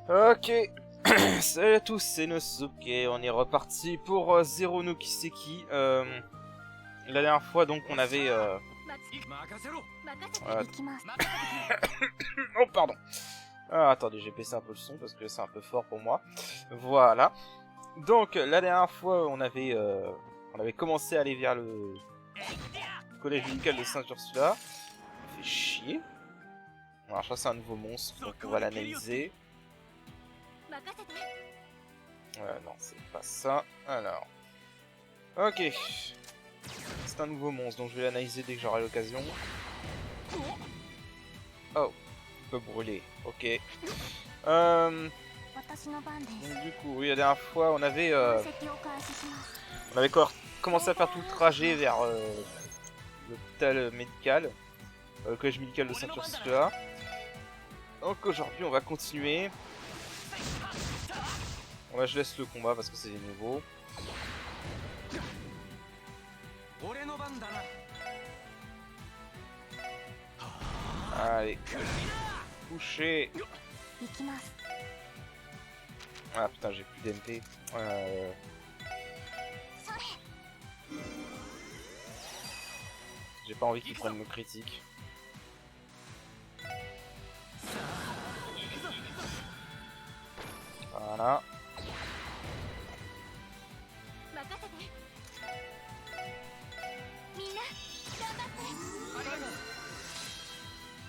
Ok, salut à tous, c'est Nosuke, on est reparti pour Zero no Kiseki. La dernière fois donc on avait... oh pardon. Ah, attendez, j'ai baissé un peu le son parce que c'est un peu fort pour moi. Voilà. Donc la dernière fois on avait commencé à aller vers le collège médical de Saint-Ursula. Ça fait chier. Alors ça c'est un nouveau monstre, donc on va l'analyser. Non, c'est pas ça. Alors. Ok. C'est un nouveau monstre, donc je vais l'analyser dès que j'aurai l'occasion. Oh. Il peut brûler. Ok. Donc, du coup, oui, la dernière fois, on avait commencé à faire tout le trajet vers l'hôpital médical. Le collège médical de Saint-Ursula. Donc aujourd'hui, on va continuer. Bon, là, je laisse le combat parce que c'est des nouveaux. Allez. Coucher. Ah putain, j'ai plus d'MP. J'ai pas envie qu'ils prennent nos critiques. Voilà.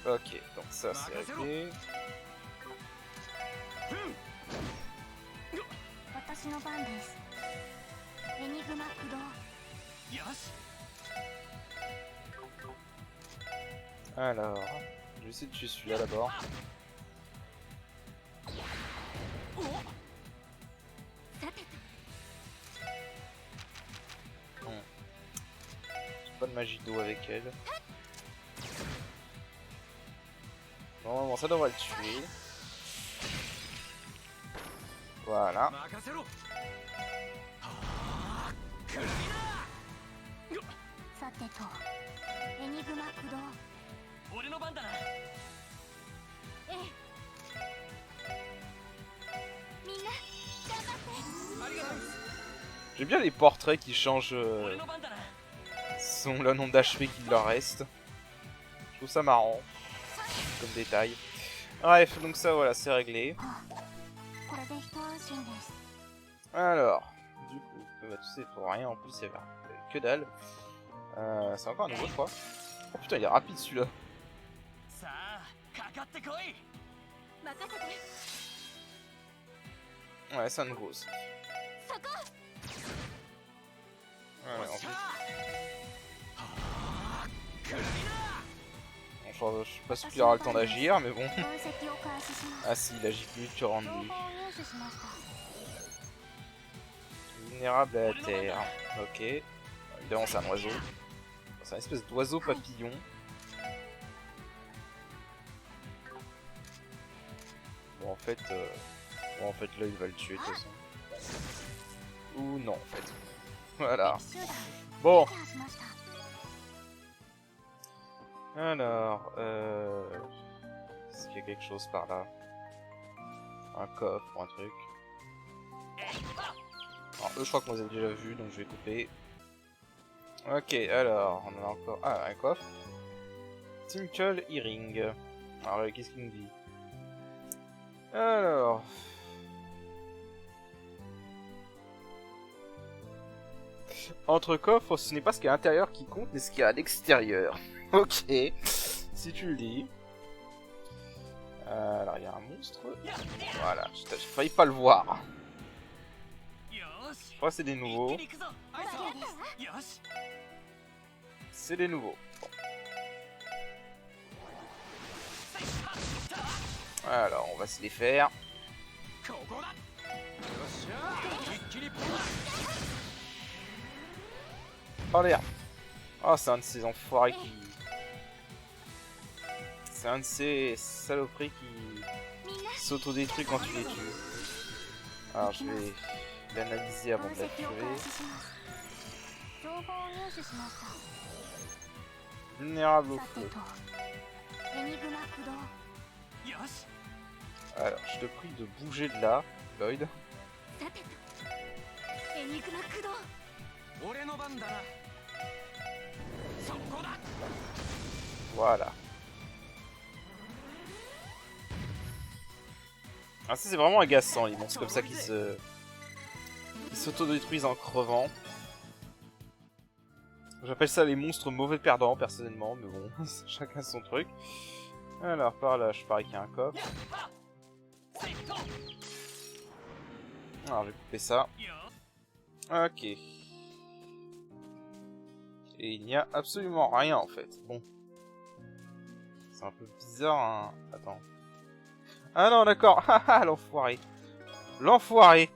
Ok, donc ça c'est réglé. Alors, je vais essayer de tuer celui-là d'abord. J'ai pas de magie d'eau avec elle. Normalement ça devrait le tuer. Voilà. J'aime bien les portraits qui changent le nombre d'HP qu'il leur reste. Je trouve ça marrant comme détail. Bref, donc ça voilà, c'est réglé. Alors, du coup, tout ça pour rien en plus, il y avait que dalle. C'est encore un nouveau, je crois. Oh putain, il est rapide celui-là. Ouais, c'est un nouveau aussi. Ouais, en plus. Bon, je sais pas si il aura le temps d'agir, mais bon. Ah si, il agit plus que rendu. Vulnérable à la terre. Ok. Évidemment, c'est un oiseau. C'est une espèce d'oiseau papillon. Bon, en fait, là, il va le tuer de toute façon. Ou non, en fait. Voilà. Bon. Alors, est-ce qu'il y a quelque chose par là? Un coffre ou un truc? Alors, eux, je crois qu'on les a déjà vus, donc je vais couper. Ok, alors, on a encore... Ah, un coffre. Tinkle Earring. Alors, qu'est-ce qu'il nous dit? Alors... Entre coffres, ce n'est pas ce qu'il y a à l'intérieur qui compte, mais ce qu'il y a à l'extérieur. Ok, si tu le dis. Alors, il y a un monstre. Voilà, j'ai failli pas le voir. Je crois que c'est des nouveaux. C'est des nouveaux. Bon. Alors, on va se les faire. Oh merde. Oh, c'est un de ces enfoirés qui... C'est un de ces saloperies qui s'autodétruit quand tu les tues. Alors, je vais l'analyser avant de la tuer. Vulnérable au feu. Alors, je te prie de bouger de là, Lloyd. Voilà. Ah, ça c'est vraiment agaçant, les monstres comme ça qui s'autodétruisent en crevant. J'appelle ça les monstres mauvais perdants personnellement, mais bon, chacun son truc. Alors par là, je parie qu'il y a un coffre. Alors je vais couper ça. Ok. Et il n'y a absolument rien en fait. Bon. C'est un peu bizarre, hein. Attends. Ah non, d'accord. Haha, l'enfoiré. L'enfoiré.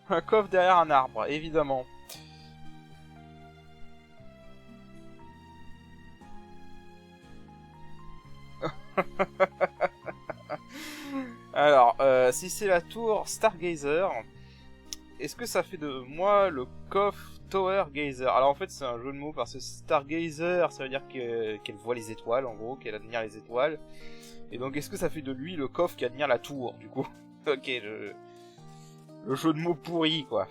Un coffre derrière un arbre, évidemment. Alors, si c'est la tour Stargazer, est-ce que ça fait de moi le coffre Tower Gazer? Alors en fait c'est un jeu de mots parce que Stargazer ça veut dire qu'elle voit les étoiles en gros, qu'elle admire les étoiles. Et donc est-ce que ça fait de lui le coffre qui admire la tour du coup? Ok, le jeu de mots pourri quoi.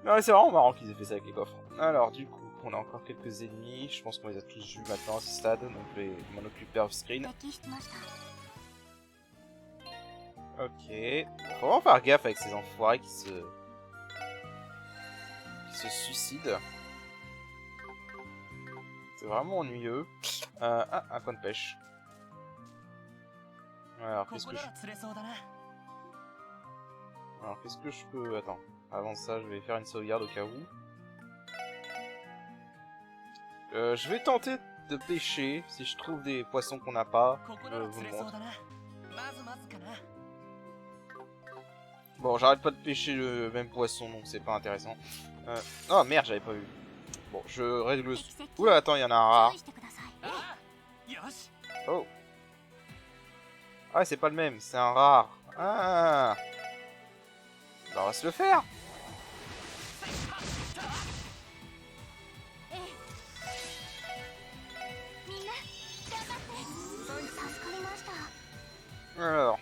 Non mais c'est vraiment marrant qu'ils aient fait ça avec les coffres. Alors du coup on a encore quelques ennemis, je pense qu'on les a tous vus maintenant à ce stade, donc je vais m'en occuper off screen. Ok, faut vraiment faire gaffe avec ces enfoirés qui se suicident. C'est vraiment ennuyeux. Ah, un coin de pêche. Alors qu'est-ce que je peux... Attends, avant ça je vais faire une sauvegarde au cas où. Je vais tenter de pêcher, si je trouve des poissons qu'on n'a pas, je vous le montre. Bon, j'arrête pas de pêcher le même poisson, donc c'est pas intéressant. Oh merde, j'avais pas vu. Bon, je règle le... Oula, attends, il y en a un rare. Oh. Ah, c'est pas le même, c'est un rare. Ah. Bah, on va se le faire. Alors.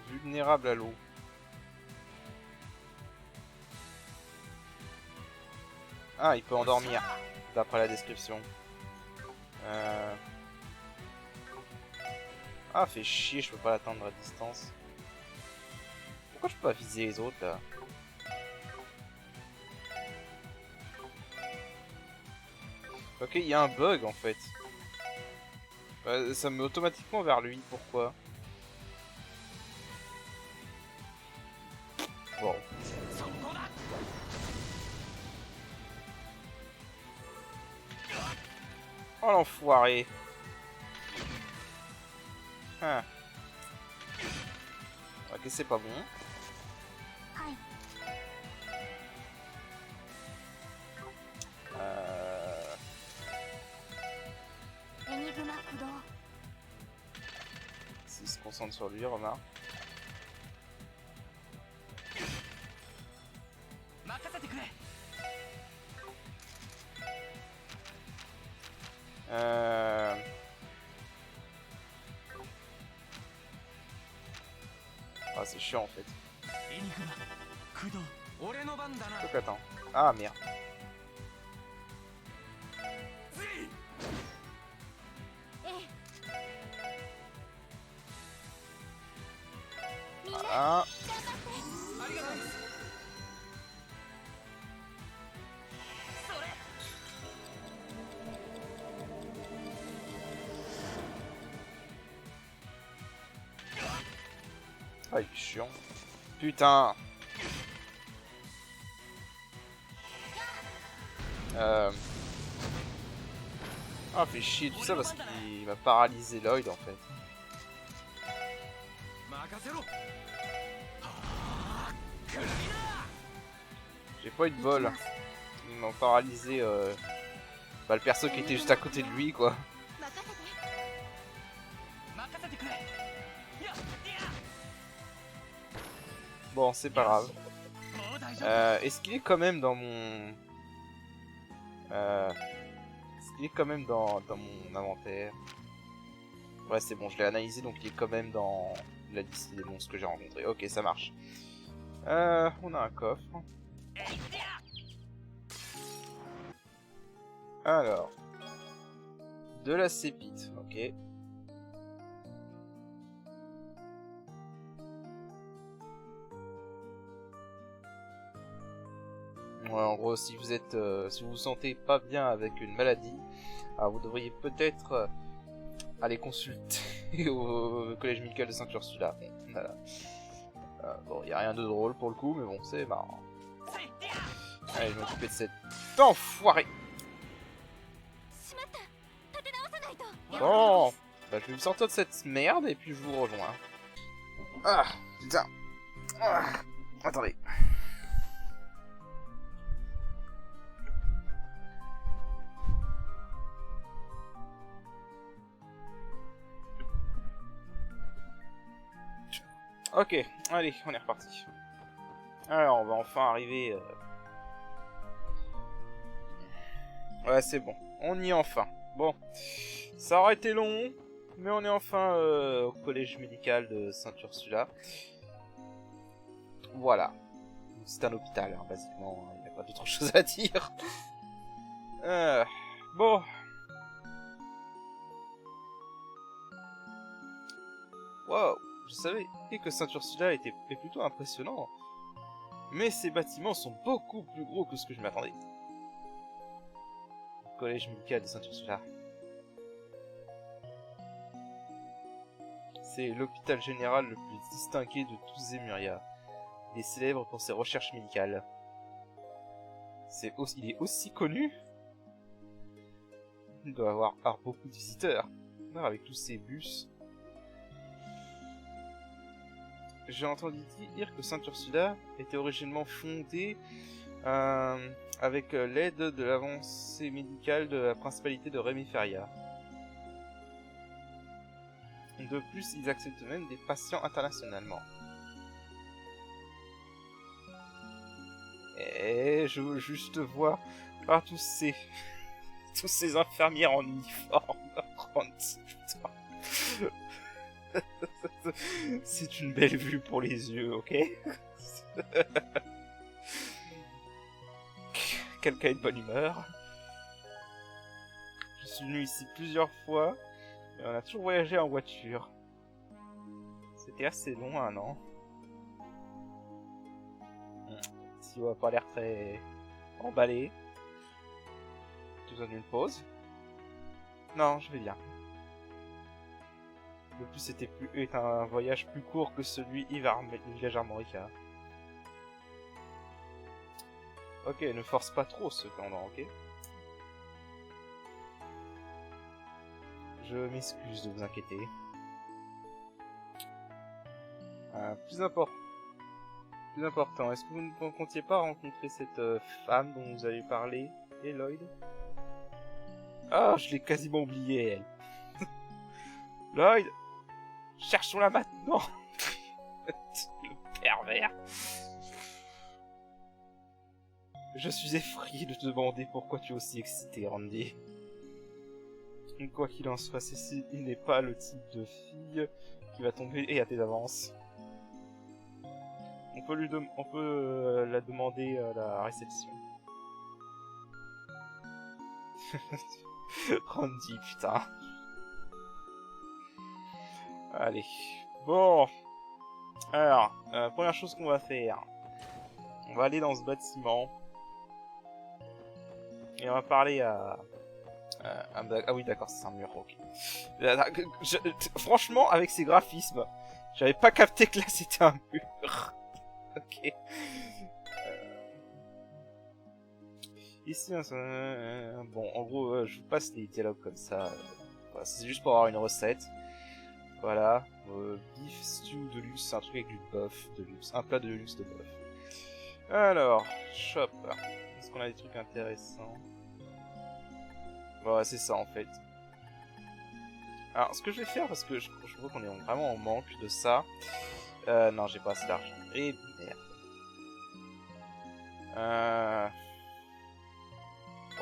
Vulnérable à l'eau. Ah, il peut endormir, d'après la description. Ah, fait chier, je peux pas l'atteindre à distance. Pourquoi je peux pas viser les autres, là? Ok, il y a un bug, en fait. Ça me met automatiquement vers lui, pourquoi? Bon. Oh l'enfoiré. Ah. Ok, c'est pas bon. S'il se concentre sur lui, remarque. Ah, c'est chiant en fait. Donc attends. Ah merde. Ah. Ah, il est chiant. Putain. Ah, fait chier tout ça parce qu'il va paralyser Lloyd en fait. J'ai pas eu de bol. Ils m'ont paralysé bah, le perso qui était juste à côté de lui quoi. Bon, c'est pas grave. Est-ce qu'il est quand même dans mon Il est quand même dans mon inventaire. Ouais, c'est bon, je l'ai analysé, donc il est quand même dans la liste des monstres que j'ai rencontrés. Ok, ça marche. On a un coffre. Alors. De la sépite, ok. Ouais, en gros, si vous êtes, si vous vous sentez pas bien avec une maladie, alors vous devriez peut-être aller consulter au collège médical de Saint-Ursula. Voilà. Bon, y a rien de drôle pour le coup, mais bon, c'est marrant. Allez, je vais m'occuper de cet enfoiré. Bon, bah, je vais me sortir de cette merde et puis je vous rejoins. Ah, putain. Ah, attendez. Ok, allez, on est reparti. Alors, on va enfin arriver... Ouais, c'est bon. On y est enfin. Bon, ça aurait été long, mais on est enfin au collège médical de Saint-Ursula. Voilà. C'est un hôpital, hein, basiquement. Il n'y a pas d'autre chose à dire. Bon. Wow. Je savais que Saint-Ursula est plutôt impressionnant. Mais ces bâtiments sont beaucoup plus gros que ce que je m'attendais. Collège médical de Saint-Ursula. C'est l'hôpital général le plus distingué de tous Zemuria. Il est célèbre pour ses recherches médicales. Il est aussi connu. Il doit avoir beaucoup de visiteurs. Avec tous ces bus. J'ai entendu dire que Saint-Ursula était originellement fondée avec l'aide de l'avancée médicale de la principalité de Rémiferia. De plus, ils acceptent même des patients internationalement. Et je veux juste voir par tous ces infirmières en uniforme. C'est une belle vue pour les yeux, ok? Quelqu'un est de bonne humeur. Je suis venu ici plusieurs fois, et on a toujours voyagé en voiture. C'était assez loin, non? Si on va pas l'air très emballé. Tu besoin d'une pause? Non, je vais bien. De plus, c'était un voyage plus court que celui du village Armorica. Ok, ne force pas trop cependant, ok? Je m'excuse de vous inquiéter. Plus important, est-ce que vous ne comptiez pas rencontrer cette femme dont vous avez parlé, Lloyd? Ah, je l'ai quasiment oublié, elle. Lloyd, cherchons-la maintenant. Le pervers. Je suis effrayé de te demander pourquoi tu es aussi excité, Randy. Quoi qu'il en soit, Cécile n'est pas le type de fille qui va tomber et à tes avances. On peut la demander à la réception. Randy, putain. Allez. Bon. Alors, première chose qu'on va faire. On va aller dans ce bâtiment. Et on va parler à... Ah oui, d'accord, c'est un mur, ok. Franchement, avec ces graphismes, j'avais pas capté que là c'était un mur. Ok. Ici, bon, en gros, je vous passe les dialogues comme ça. Voilà, c'est juste pour avoir une recette. Voilà. Beef stew de luxe, un truc avec du bœuf de luxe. Un plat de luxe de bœuf. Alors, shop. Est-ce qu'on a des trucs intéressants? Voilà, c'est ça en fait. Alors, ce que je vais faire, parce que je vois qu'on est vraiment en manque de ça. Non, j'ai pas assez d'argent. Et merde.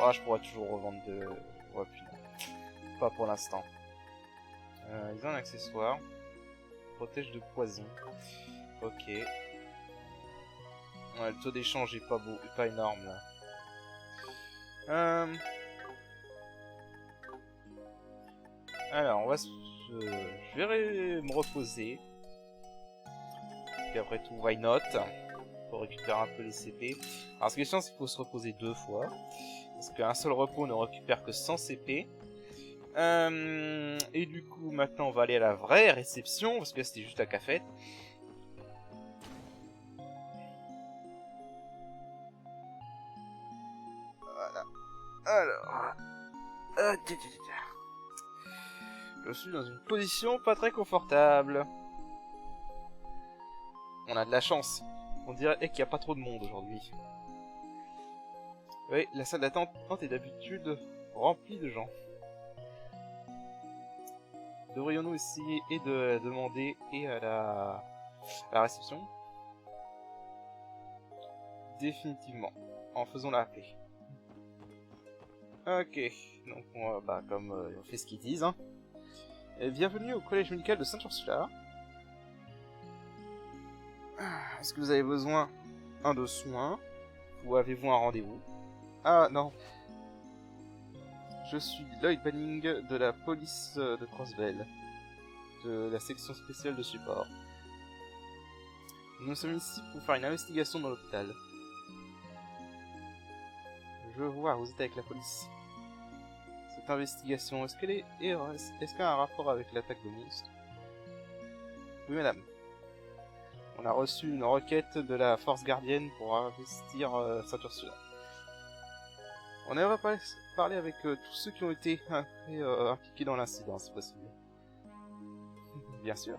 Oh, je pourrais toujours revendre de... Ouais, puis non. Pas pour l'instant. Ils ont un accessoire. Protège de poison. Ok. Ouais, le taux d'échange est pas énorme là. Alors, on va je vais me reposer. Puis après tout, why not? Pour récupérer un peu les CP. Alors, ce qui est chiant, c'est qu'il faut se reposer 2 fois. Parce qu'un seul repos ne récupère que 100 CP. Et du coup, maintenant, on va aller à la vraie réception. Parce que c'était juste la cafette. Voilà. Alors... je suis dans une position pas très confortable. On a de la chance. On dirait qu'il n'y a pas trop de monde aujourd'hui. Oui, la salle d'attente est d'habitude remplie de gens. Devrions-nous essayer et de demander et à la réception? Définitivement. En faisant la paix. Ok. Donc, comme on fait ce qu'ils disent, hein. Bienvenue au collège médical de Saint-Ursula. Est-ce que vous avez besoin de soins? Ou avez-vous un rendez-vous? Ah non. Je suis Lloyd Banning de la police de Crossbell, de la section spéciale de support. Nous sommes ici pour faire une investigation dans l'hôpital. Je vois, vous êtes avec la police. Cette investigation, est-ce qu'elle a un rapport avec l'attaque de monstres? Oui, madame. On a reçu une requête de la force gardienne pour investir Saint-Ursula. On aimerait parler avec tous ceux qui ont été impliqués dans l'incident, si possible. Bien sûr.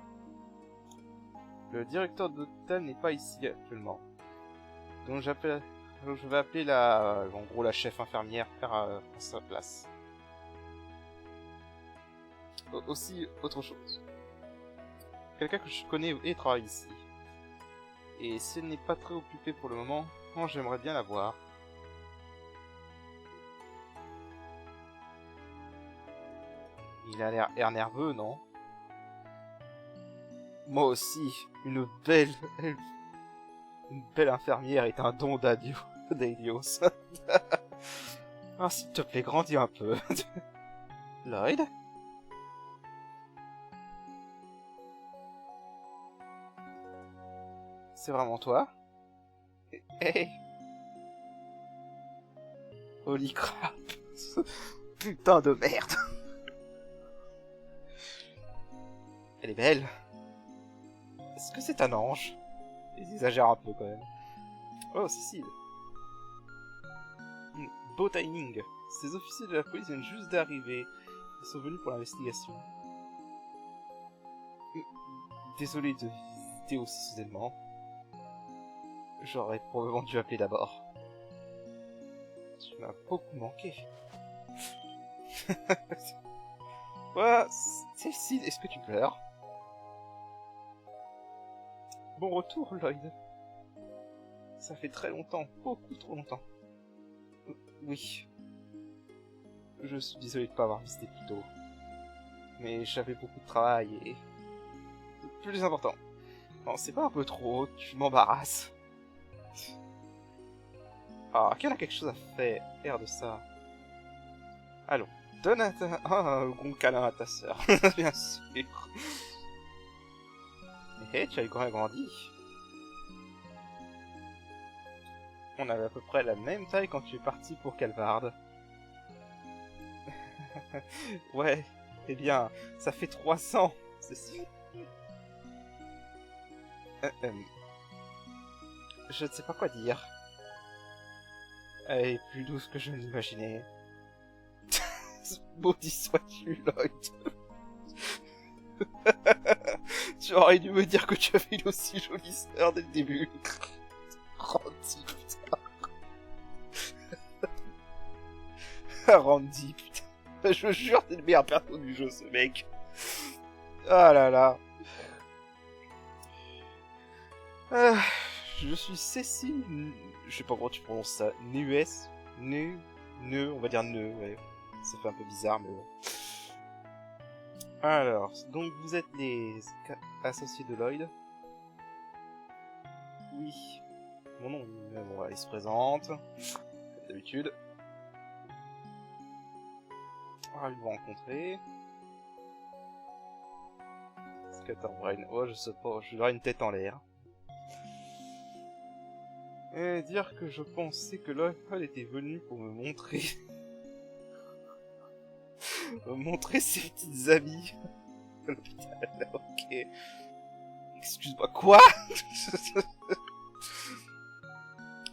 Le directeur de l'hôpital n'est pas ici actuellement. Donc je vais appeler en gros la chef infirmière à sa place. Aussi, autre chose. Quelqu'un que je connais et travaille ici. Et si elle n'est pas très occupée pour le moment, j'aimerais bien la voir. Il a l'air nerveux, non? Moi aussi, une belle infirmière est un don d'Adios. Ah, s'il te plaît, grandis un peu. Lloyd? C'est vraiment toi? Hey! Holy crap! Putain de merde! Elle est belle. Est-ce que c'est un ange? Ils exagèrent un peu quand même. Oh, Cécile. Beau timing. Ces officiers de la police viennent juste d'arriver. Ils sont venus pour l'investigation. Désolé de visiter aussi soudainement. J'aurais probablement dû appeler d'abord. Tu m'as beaucoup manqué. Quoi? Cécile, est-ce que tu pleures? Bon retour, Lloyd. Ça fait très longtemps, beaucoup trop longtemps. Oui. Je suis désolé de ne pas avoir visité plus tôt. Mais j'avais beaucoup de travail et... plus important. Non, c'est pas un peu trop, tu m'embarrasses. Ah, qui en a quelque chose à faire de ça? Allons, donne un bon câlin à ta sœur, bien sûr. Hé, tu as grandi. On avait à peu près la même taille quand tu es parti pour Calvard. Ouais, eh bien, ça fait 300, ceci. Je ne sais pas quoi dire. Elle est plus douce que je ne l'imaginais. Maudit sois-tu, Lloyd. Tu aurais dû me dire que tu avais une aussi jolie sœur dès le début. Randy, putain. Randy, putain. Je jure, c'est le meilleur perso du jeu, ce mec. Ah là là. Je suis Cécile... Je sais pas comment tu prononces ça. nœud, on va dire nœud, ouais. Ça fait un peu bizarre, mais bon. Alors, donc vous êtes les associés de Lloyd. Oui. Mon nom, bon, voilà, il se présente, comme d'habitude. Ravi de vous rencontrer. Scatterbrain, oh je sais pas, je verrai une tête en l'air. Et dire que je pensais que Lloyd était venu pour me montrer... me montrer ses petites amies. Ok. Excuse-moi, quoi?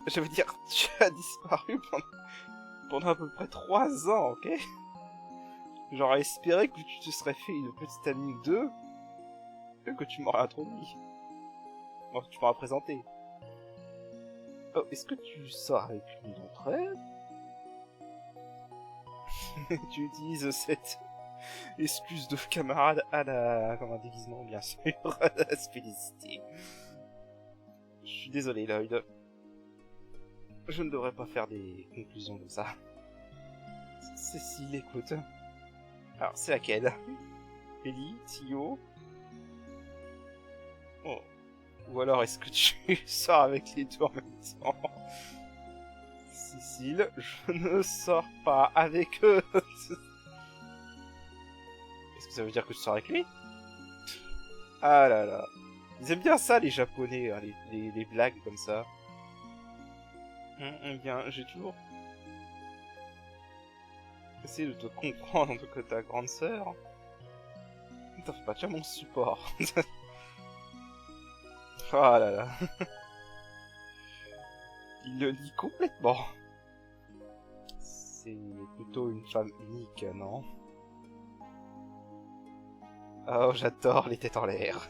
Je veux dire, tu as disparu pendant à peu près 3 ans, ok? J'aurais espéré que tu te serais fait une petite amie ou deux, et que tu m'aurais introduit. Bon, tu m'auras présenté. Oh, est-ce que tu sors avec une d'entre elles? Tu utilises cette excuse de camarade à la... comme un déguisement, bien sûr, à la spécificité. Je suis désolé, Lloyd. Je ne devrais pas faire des conclusions comme ça. Cécile, écoute. Alors, c'est laquelle? Ellie, Tio. Oh. Ou alors, est-ce que tu sors avec les deux en même temps? Cécile, je ne sors pas avec eux. Est-ce que ça veut dire que tu sors avec lui? Ah là là. Ils aiment bien ça, les Japonais, hein, les blagues comme ça. Bien, j'ai toujours essayé de te comprendre que ta grande sœur... T'en fais pas, tu as mon support. Oh là là. Il le lit complètement. C'est plutôt une femme unique, non? Oh, j'adore les têtes en l'air.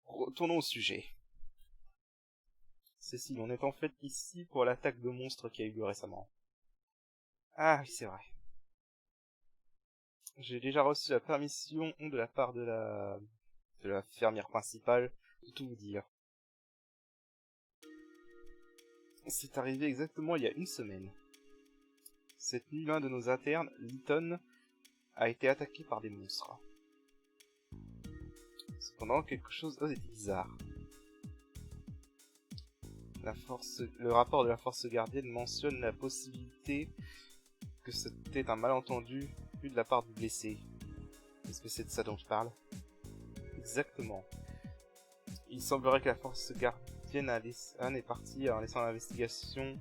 Retournons au sujet. Cécile, on est en fait ici pour l'attaque de monstres qui a eu lieu récemment. Ah oui, c'est vrai. J'ai déjà reçu la permission de la part de la fermière principale de tout vous dire. C'est arrivé exactement il y a une semaine. Cette nuit, l'un de nos internes, Lytton, a été attaqué par des monstres. Cependant, quelque chose d'autre était bizarre. Le rapport de la force gardienne mentionne la possibilité que c'était un malentendu vu de la part du blessé. Est-ce que c'est de ça dont je parle? Exactement. Il semblerait que la force gardienne est partie en laissant l'investigation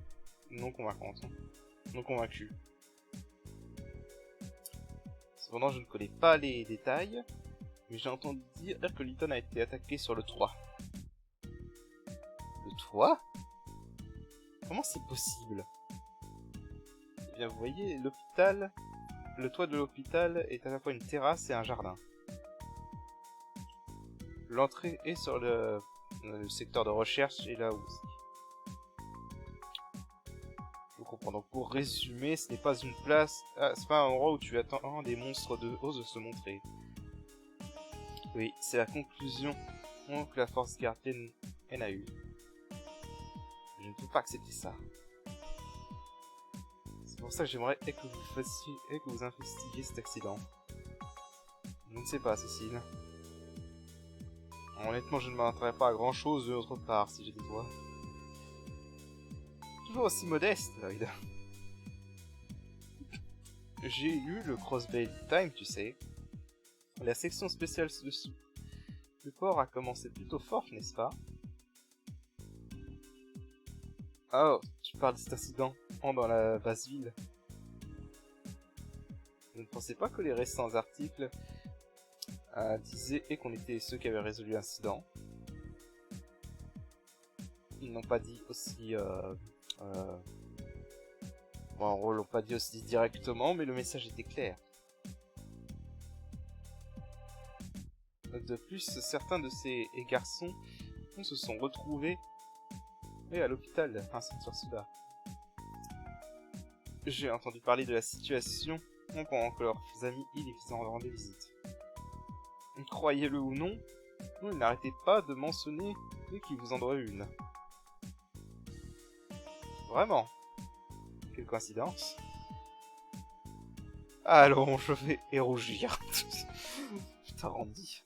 non convaincante. Non convaincue. Cependant, je ne connais pas les détails, mais j'ai entendu dire que Lytton a été attaqué sur le toit. Le toit? Comment c'est possible? Eh bien, vous voyez, l'hôpital... Le toit de l'hôpital est à la fois une terrasse et un jardin. L'entrée est sur le secteur de recherche et là aussi. Je comprends. Donc pour résumer, ce n'est pas une place... c'est pas un endroit où tu attends des monstres de osent se montrer. Oui, c'est la conclusion que la force gardienne en a eue. Je ne peux pas accepter ça. C'est pour ça que j'aimerais que vous fassiez et que vous investiguiez cet accident. Je ne sais pas, Cécile. Honnêtement, je ne m'intéresserai pas à grand chose de notre part, si j'ai des doigts. Toujours aussi modeste, Lloyd. J'ai lu le Crossbay Time, tu sais. La section spéciale dessous. Le port a commencé plutôt fort, n'est-ce pas? Oh, tu parles de cet incident dans la basse ville. Je ne pensais pas que les récents articles disaient qu'on était ceux qui avaient résolu l'incident. Ils n'ont pas dit aussi... Bon, ils l'ont pas dit aussi directement, mais le message était clair. De plus, certains de ces garçons se sont retrouvés à l'hôpital, ainsi sur cela. J'ai entendu parler de la situation pendant que leurs amis y les rendaient visite. Croyez-le ou non, ils n'arrêtaient pas de mentionner qu'ils vous en doivent une. Vraiment. Quelle coïncidence. Allons, je vais rougir. Putain, Randy.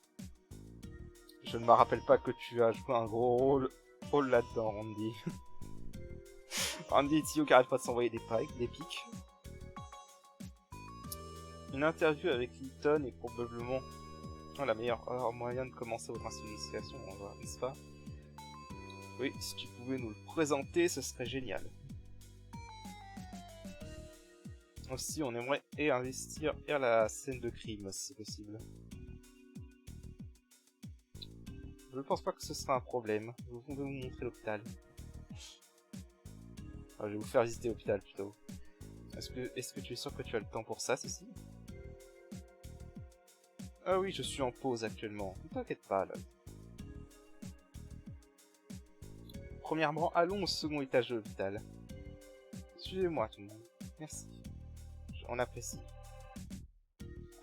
Je ne me rappelle pas que tu as joué un gros rôle là-dedans, Randy. Randy et Tio qui arrêtent pas de s'envoyer des pics. Une interview avec Hilton est probablement la meilleure moyen de commencer votre initiation, n'est-ce pas? Oui, si tu pouvais nous le présenter, ce serait génial. Aussi, on aimerait investir vers la scène de crime, si possible. Je ne pense pas que ce sera un problème. Vous pouvez vous montrer l'hôpital. Enfin, je vais vous faire visiter l'hôpital plutôt. Est-ce que tu es sûr que tu as le temps pour ça, ceci? Ah oui, je suis en pause actuellement. Ne t'inquiète pas, là. Premièrement, allons au second étage de l'hôpital. Suivez-moi, tout le monde. Merci. On apprécie.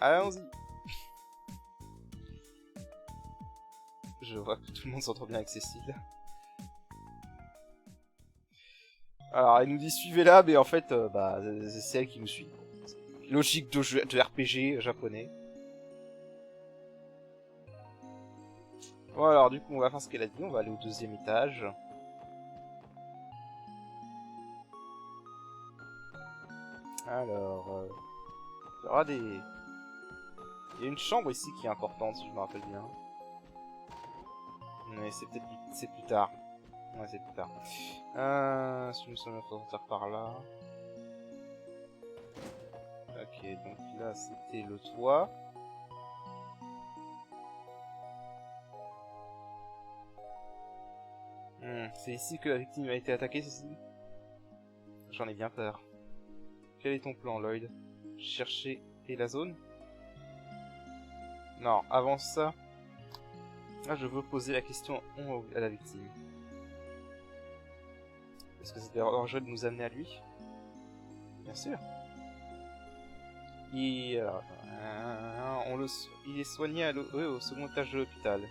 Allons-y. Je vois que tout le monde s'entend bien avec Cécile. Alors, elle nous dit suivez-la, mais en fait, c'est elle qui nous suit. Logique de RPG japonais. Bon, alors, du coup, on va faire ce qu'elle a dit. On va aller au deuxième étage. Alors, il y aura des... Il y a une chambre ici qui est importante, si je me rappelle bien. Mais c'est peut-être plus tard. Ouais, c'est plus tard. Si nous sommes sortir par là. Ok, donc là c'était le toit. C'est ici que la victime a été attaquée, ceci. J'en ai bien peur. Quel est ton plan, Lloyd? Chercher et la zone? Non, avant ça... je veux poser la question à la victime. Est-ce que c'est dangereux de nous amener à lui? Bien sûr. Il est soigné au second étage de l'hôpital.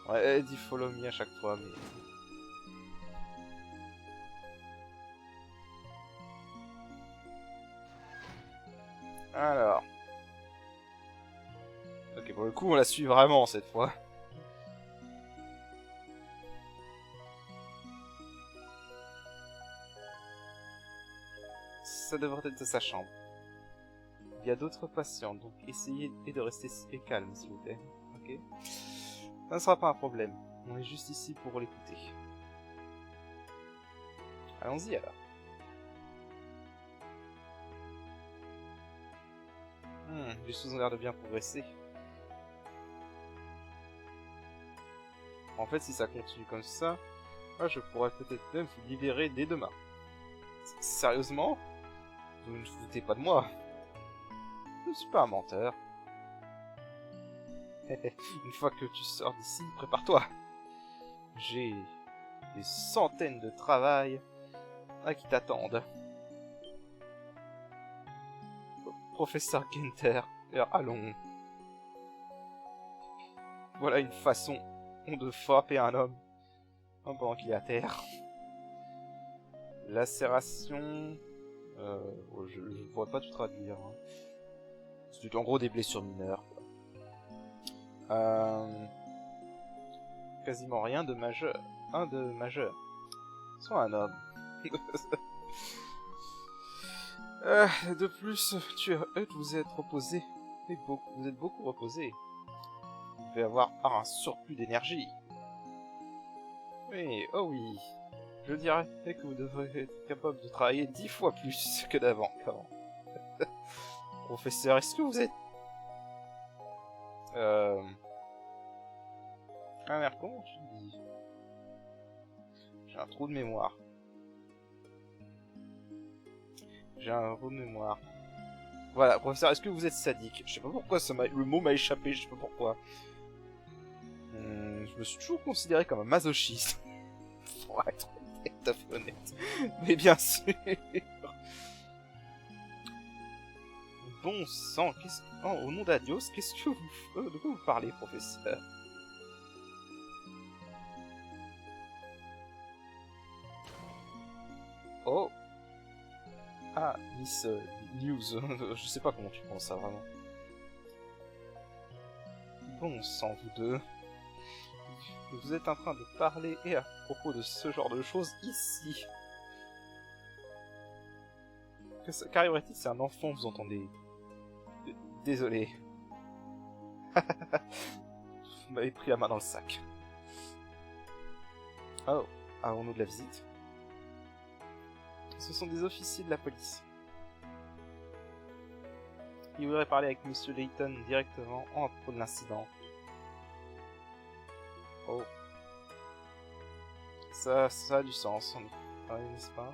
Ouais, elle dit follow me à chaque fois, mais... Alors... Ok, pour le coup, on la suit vraiment cette fois. Ça devrait être sa chambre. Il y a d'autres patients, donc essayez de rester calme, s'il vous plaît. Ok. Ça ne sera pas un problème. On est juste ici pour l'écouter. Allons-y alors. Les choses ont l'air de bien progresser. En fait, si ça continue comme ça, je pourrais peut-être même vous libérer dès demain. Sérieusement? Vous ne vous foutez pas de moi? Je ne suis pas un menteur. Une fois que tu sors d'ici, prépare-toi. J'ai des centaines de travail qui t'attendent. Professeur Genter, allons. Voilà une façon de frapper un homme pendant qu'il est à terre. Lacération... je ne pourrais pas tout traduire. Hein. C'est en gros des blessures mineures. Quasiment rien de majeur. Un de majeur. Soit un homme. De plus, vous êtes reposé. Vous êtes beaucoup reposé. Vous devez avoir un surplus d'énergie. Oui, oh oui. Je dirais que vous devrez être capable de travailler 10 fois plus que d'avant. Professeur, est-ce que vous êtes... Ah merde, comment tu dis? J'ai un trou de mémoire. J'ai un trou de mémoire. Voilà, professeur, est-ce que vous êtes sadique? Je sais pas pourquoi le mot m'a échappé, je sais pas pourquoi. Je me suis toujours considéré comme un masochiste. Pour être honnête. Mais bien sûr. Bon sang, qu'est-ce que... Oh, au nom d'Adios, qu'est-ce que vous... de quoi vous parlez, professeur? Oh. Ah, Miss News. Je sais pas comment tu penses ça, vraiment. Bon sang, vous deux. Vous êtes en train de parler et à propos de ce genre de choses ici. Qu'arriverait-il si un enfant vous entendez? Désolé. Vous m'avez pris la main dans le sac. Oh, avons-nous de la visite? Ce sont des officiers de la police. Ils voudraient parler avec Monsieur Layton directement en propos de l'incident. Oh. Ça a du sens, n'est-ce pas?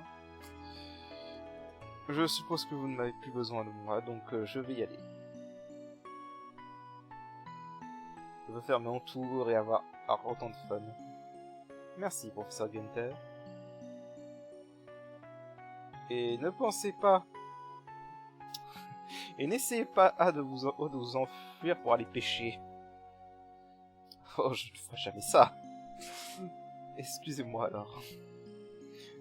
Je suppose que vous ne m'avez plus besoin de moi, donc je vais y aller. Je veux faire mon tour et avoir autant de fun. Merci, professeur Gunther. Et ne pensez pas... Et n'essayez pas de vous enfuir pour aller pêcher. Oh, je ne ferai jamais ça. Excusez-moi alors.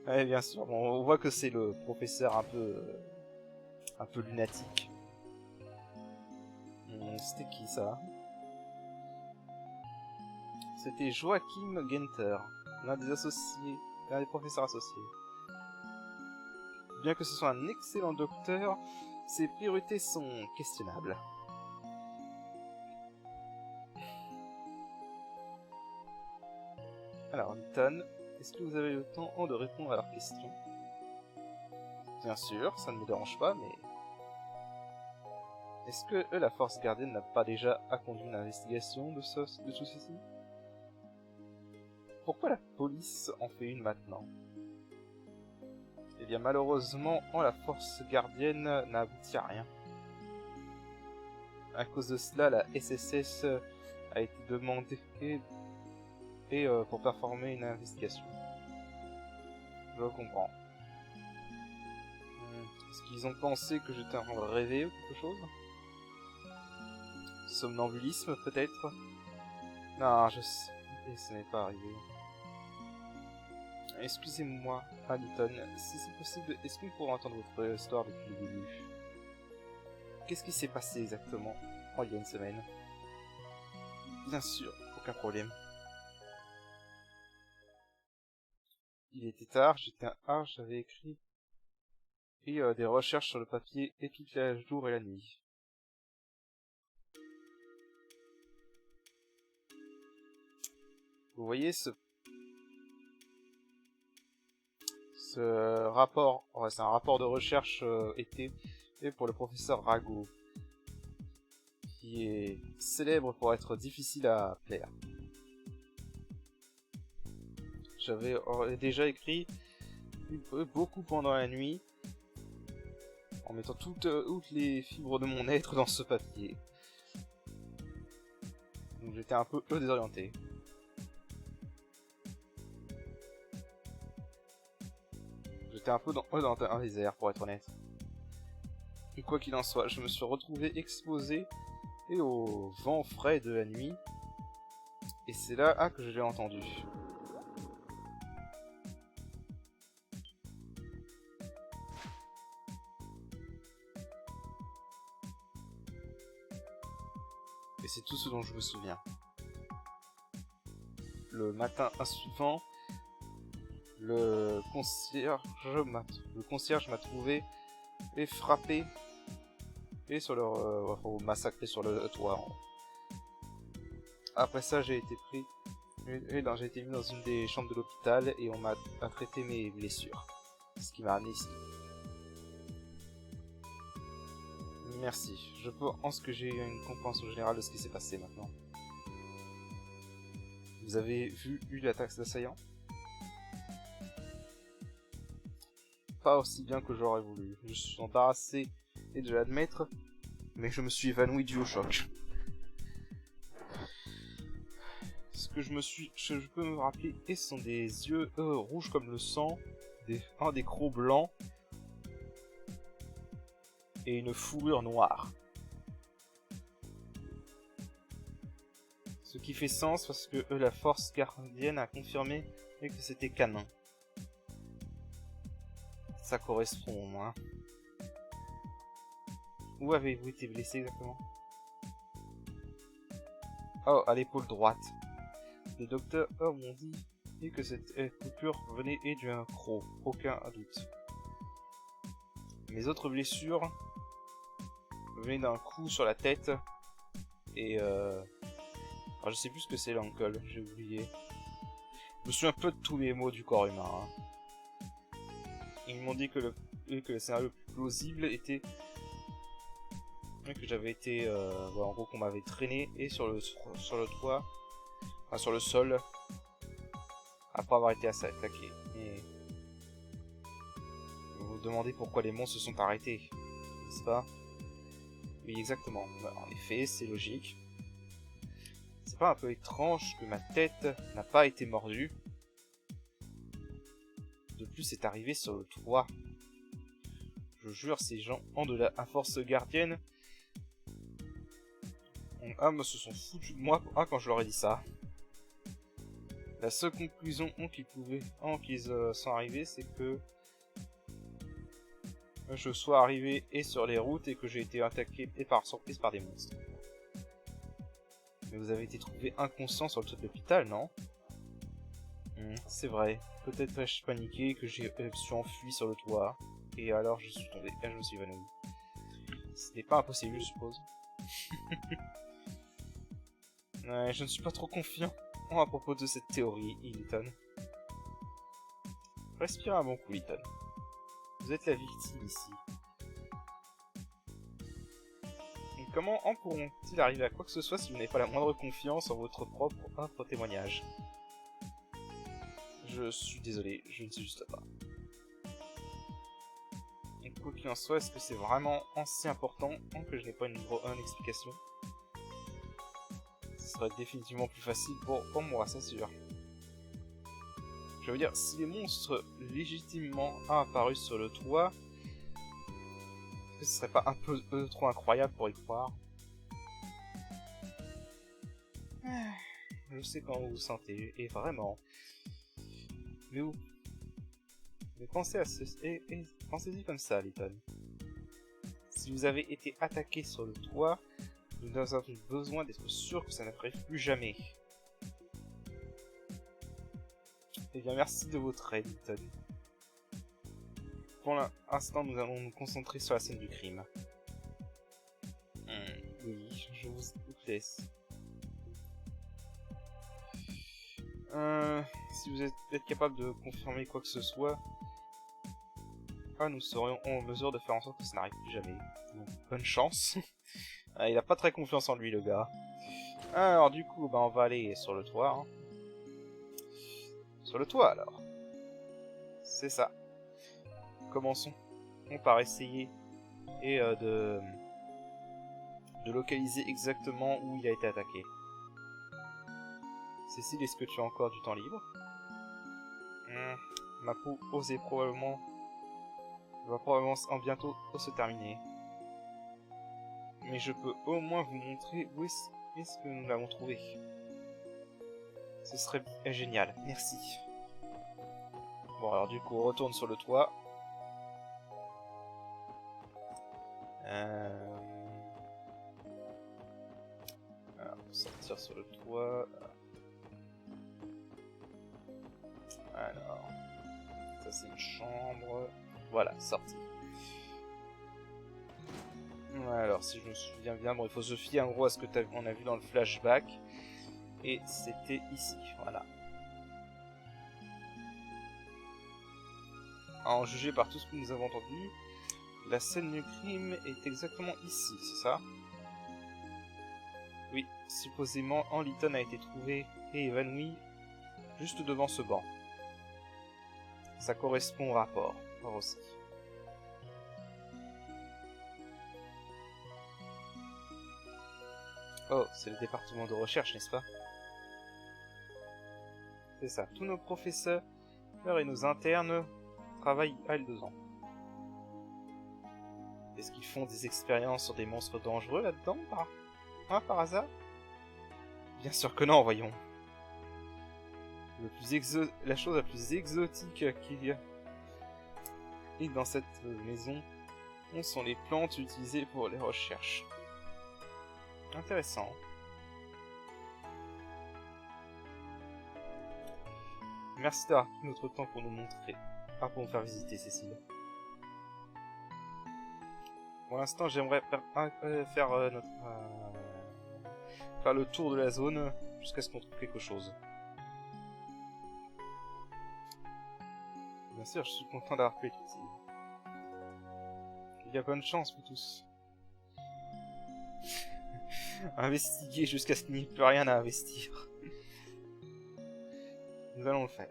Ouais, bien sûr, bon, on voit que c'est le professeur un peu lunatique. C'était qui ça? C'était Joachim Gunther, l'un des professeurs associés. Bien que ce soit un excellent docteur, ses priorités sont questionnables. Alors, Newton, est-ce que vous avez le temps de répondre à leurs questions? Bien sûr, ça ne me dérange pas, mais... Est-ce que la force gardienne n'a pas déjà conduit une investigation de tout ceci? Pourquoi la police en fait une maintenant? Eh bien, malheureusement, la force gardienne n'a abouti à rien. À cause de cela, la SSS a été demandée pour performer une investigation. Je comprends. Est-ce qu'ils ont pensé que j'étais en train de rêver ou quelque chose? Somnambulisme, peut-être? Non, je sais. Et ce n'est pas arrivé. Excusez-moi, Hamilton, si c'est possible, est-ce que nous pourrons entendre votre histoire depuis le début? Qu'est-ce qui s'est passé exactement il y a une semaine? Bien sûr, aucun problème. Il était tard, j'avais écrit des recherches sur le papier et toute la jour et la nuit. Vous voyez ce rapport, c'est un rapport de recherche été pour le professeur Rago, qui est célèbre pour être difficile à plaire. J'avais déjà écrit beaucoup pendant la nuit, en mettant toutes les fibres de mon être dans ce papier. Donc j'étais un peu désorienté. J'étais un peu dans un désert, pour être honnête. Et quoi qu'il en soit, je me suis retrouvé exposé au vent frais de la nuit. Et c'est là que je l'ai entendu. Et c'est tout ce dont je me souviens. Le matin suivant, le concierge m'a trouvé et frappé et massacré sur le toit. Après ça, j'ai été pris j'ai été mis dans une des chambres de l'hôpital et on m'a traité mes blessures. Ce qui m'a amené ici. Merci. Je pense que j'ai eu une compréhension générale de ce qui s'est passé maintenant. Vous avez eu l'attaque d'assaillants? Pas aussi bien que j'aurais voulu. Je suis embarrassé et de l'admettre, mais je me suis évanoui dû au choc. Ce que je peux me rappeler, ce sont des yeux rouges comme le sang, des crocs blancs et une fourrure noire. Ce qui fait sens parce que la force gardienne a confirmé que c'était canin. Ça correspond au moins. Où avez-vous été blessé exactement? Oh, à l'épaule droite. Les docteurs m'ont dit que cette coupure venait d'un croc, aucun doute. Mes autres blessures venaient d'un coup sur la tête et alors je sais plus ce que c'est l'uncle, j'ai oublié. Je me souviens un peu de tous les mots du corps humain. Hein. Ils m'ont dit que le scénario plausible était que j'avais été, voilà, en gros qu'on m'avait traîné et sur le toit, enfin sur le sol, après avoir été attaqué. Et vous vous demandez pourquoi les monstres se sont arrêtés, n'est-ce pas? Oui, exactement. En effet, c'est logique. C'est pas un peu étrange que ma tête n'a pas été mordue? De plus, c'est arrivé sur le toit. Je jure, ces gens ont de la force gardienne. Me se sont foutus de moi quand je leur ai dit ça. La seule conclusion qu'ils sont arrivés, c'est que je sois arrivé et sur les routes et que j'ai été attaqué et par surprise par des monstres. Mais vous avez été trouvé inconscient sur le toit de l'hôpital, non? C'est vrai. Peut-être ai-je paniqué que je suis enfui sur le toit. Et alors je suis tombé et je me suis évanoui. Ce n'est pas impossible, je suppose. Je ne suis pas trop confiant à propos de cette théorie, Hilton. Respirez un bon coup, Hilton. Vous êtes la victime ici. Et comment en pourront-ils arriver à quoi que ce soit si vous n'avez pas la moindre confiance en votre propre témoignage? Je suis désolé, je ne sais juste pas. Et quoi qu'il en soit, est-ce que c'est vraiment si important que je n'ai pas une explication? Ce serait définitivement plus facile pour moi, c'est sûr. Je veux dire, si les monstres légitimement apparus sur le toit, ce serait pas un peu trop incroyable pour y croire? Je sais comment vous vous sentez, et vraiment. Mais où? Mais pensez à pensez-y comme ça, Lytton. Si vous avez été attaqué sur le toit, nous avons besoin d'être sûrs que ça n'arrive plus jamais. Eh bien, merci de votre aide, Lytton. Pour l'instant, nous allons nous concentrer sur la scène du crime. Oui, je vous laisse. Si vous êtes capable de confirmer quoi que ce soit, nous serions en mesure de faire en sorte que ça n'arrive plus jamais. Donc, bonne chance. Il a pas très confiance en lui, le gars. Alors du coup, on va aller sur le toit. Hein. Sur le toit, alors. C'est ça. Commençons par essayer de localiser exactement où il a été attaqué. Cécile, est-ce que tu as encore du temps libre? Ma peau va probablement bientôt se terminer. Mais je peux au moins vous montrer où est-ce que nous l'avons trouvé. Ce serait génial, merci. Bon, alors du coup, on retourne sur le toit. Alors, on va sortir sur le toit. Alors, ça c'est une chambre. Voilà, sorti. Alors, si je me souviens bien, bon, il faut se fier en gros à ce que on a vu dans le flashback. Et c'était ici, voilà. À en juger par tout ce que nous avons entendu, la scène du crime est exactement ici, c'est ça? Oui, supposément, Lytton a été trouvé et évanoui juste devant ce banc. Ça correspond au rapport, aussi. Oh, c'est le département de recherche, n'est-ce pas? C'est ça, tous nos professeurs et nos internes travaillent à L2 ans. Est-ce qu'ils font des expériences sur des monstres dangereux là-dedans, par hasard? Bien sûr que non, voyons. La chose la plus exotique qu'il y a Et dans cette maison, où sont les plantes utilisées pour les recherches. Intéressant. Merci d'avoir pris notre temps pour nous montrer. Ah, pour nous faire visiter, Cécile. Pour l'instant, j'aimerais faire le tour de la zone jusqu'à ce qu'on trouve quelque chose. Bien sûr, je suis content d'avoir pu être utile. Il y a bonne chance, vous tous. Investiguer jusqu'à ce qu'il n'y ait plus rien à investir. Nous allons le faire.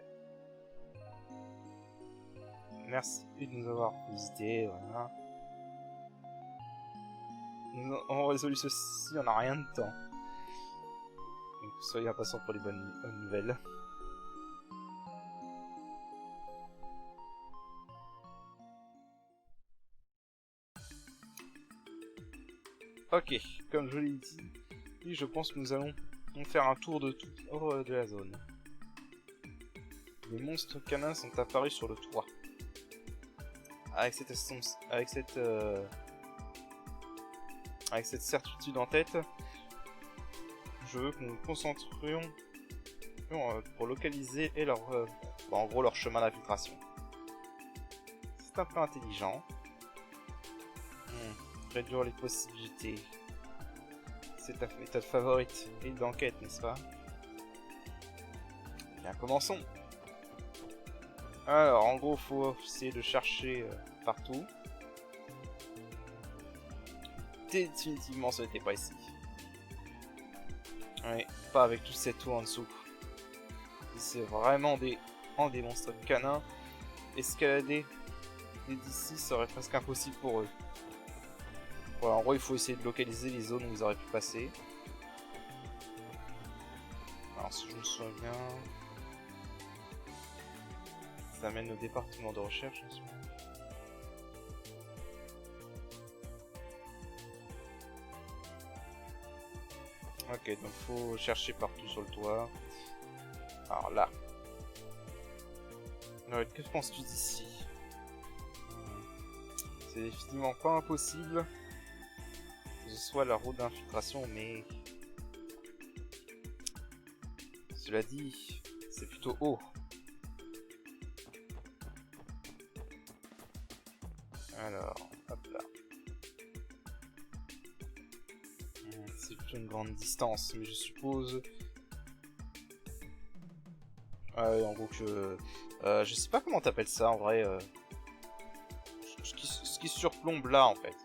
Merci de nous avoir visités, voilà. Nous avons résolu ceci, on n'a rien de temps. Donc soyez impatients pour les bonnes nouvelles. Ok, comme je l'ai dit, je pense que nous allons faire un tour de de la zone. Les monstres canins sont apparus sur le toit. Avec cette certitude en tête, je veux que nous nous concentrions pour localiser et en gros leur chemin d'infiltration. C'est un peu intelligent. Réduire les possibilités. C'est ta méthode favorite et d'enquête, n'est-ce pas? Bien, commençons. Alors, en gros, faut essayer de chercher partout. Définitivement, ce n'était pas ici. Oui, pas avec toute cette eau en dessous. C'est vraiment des monstres canins. Escalader d'ici serait presque impossible pour eux. Voilà, en gros, il faut essayer de localiser les zones où ils auraient pu passer. Alors, si je me souviens bien... Ça mène au département de recherche, en ce moment. Ok, donc faut chercher partout sur le toit. Alors là. Que penses-tu d'ici? C'est définitivement pas impossible que ce soit la route d'infiltration, mais... Cela dit, c'est plutôt haut. Alors, hop là. C'est plutôt une grande distance, mais je suppose... en gros que... je sais pas comment t'appelles ça en vrai. Ce qui surplombe là en fait.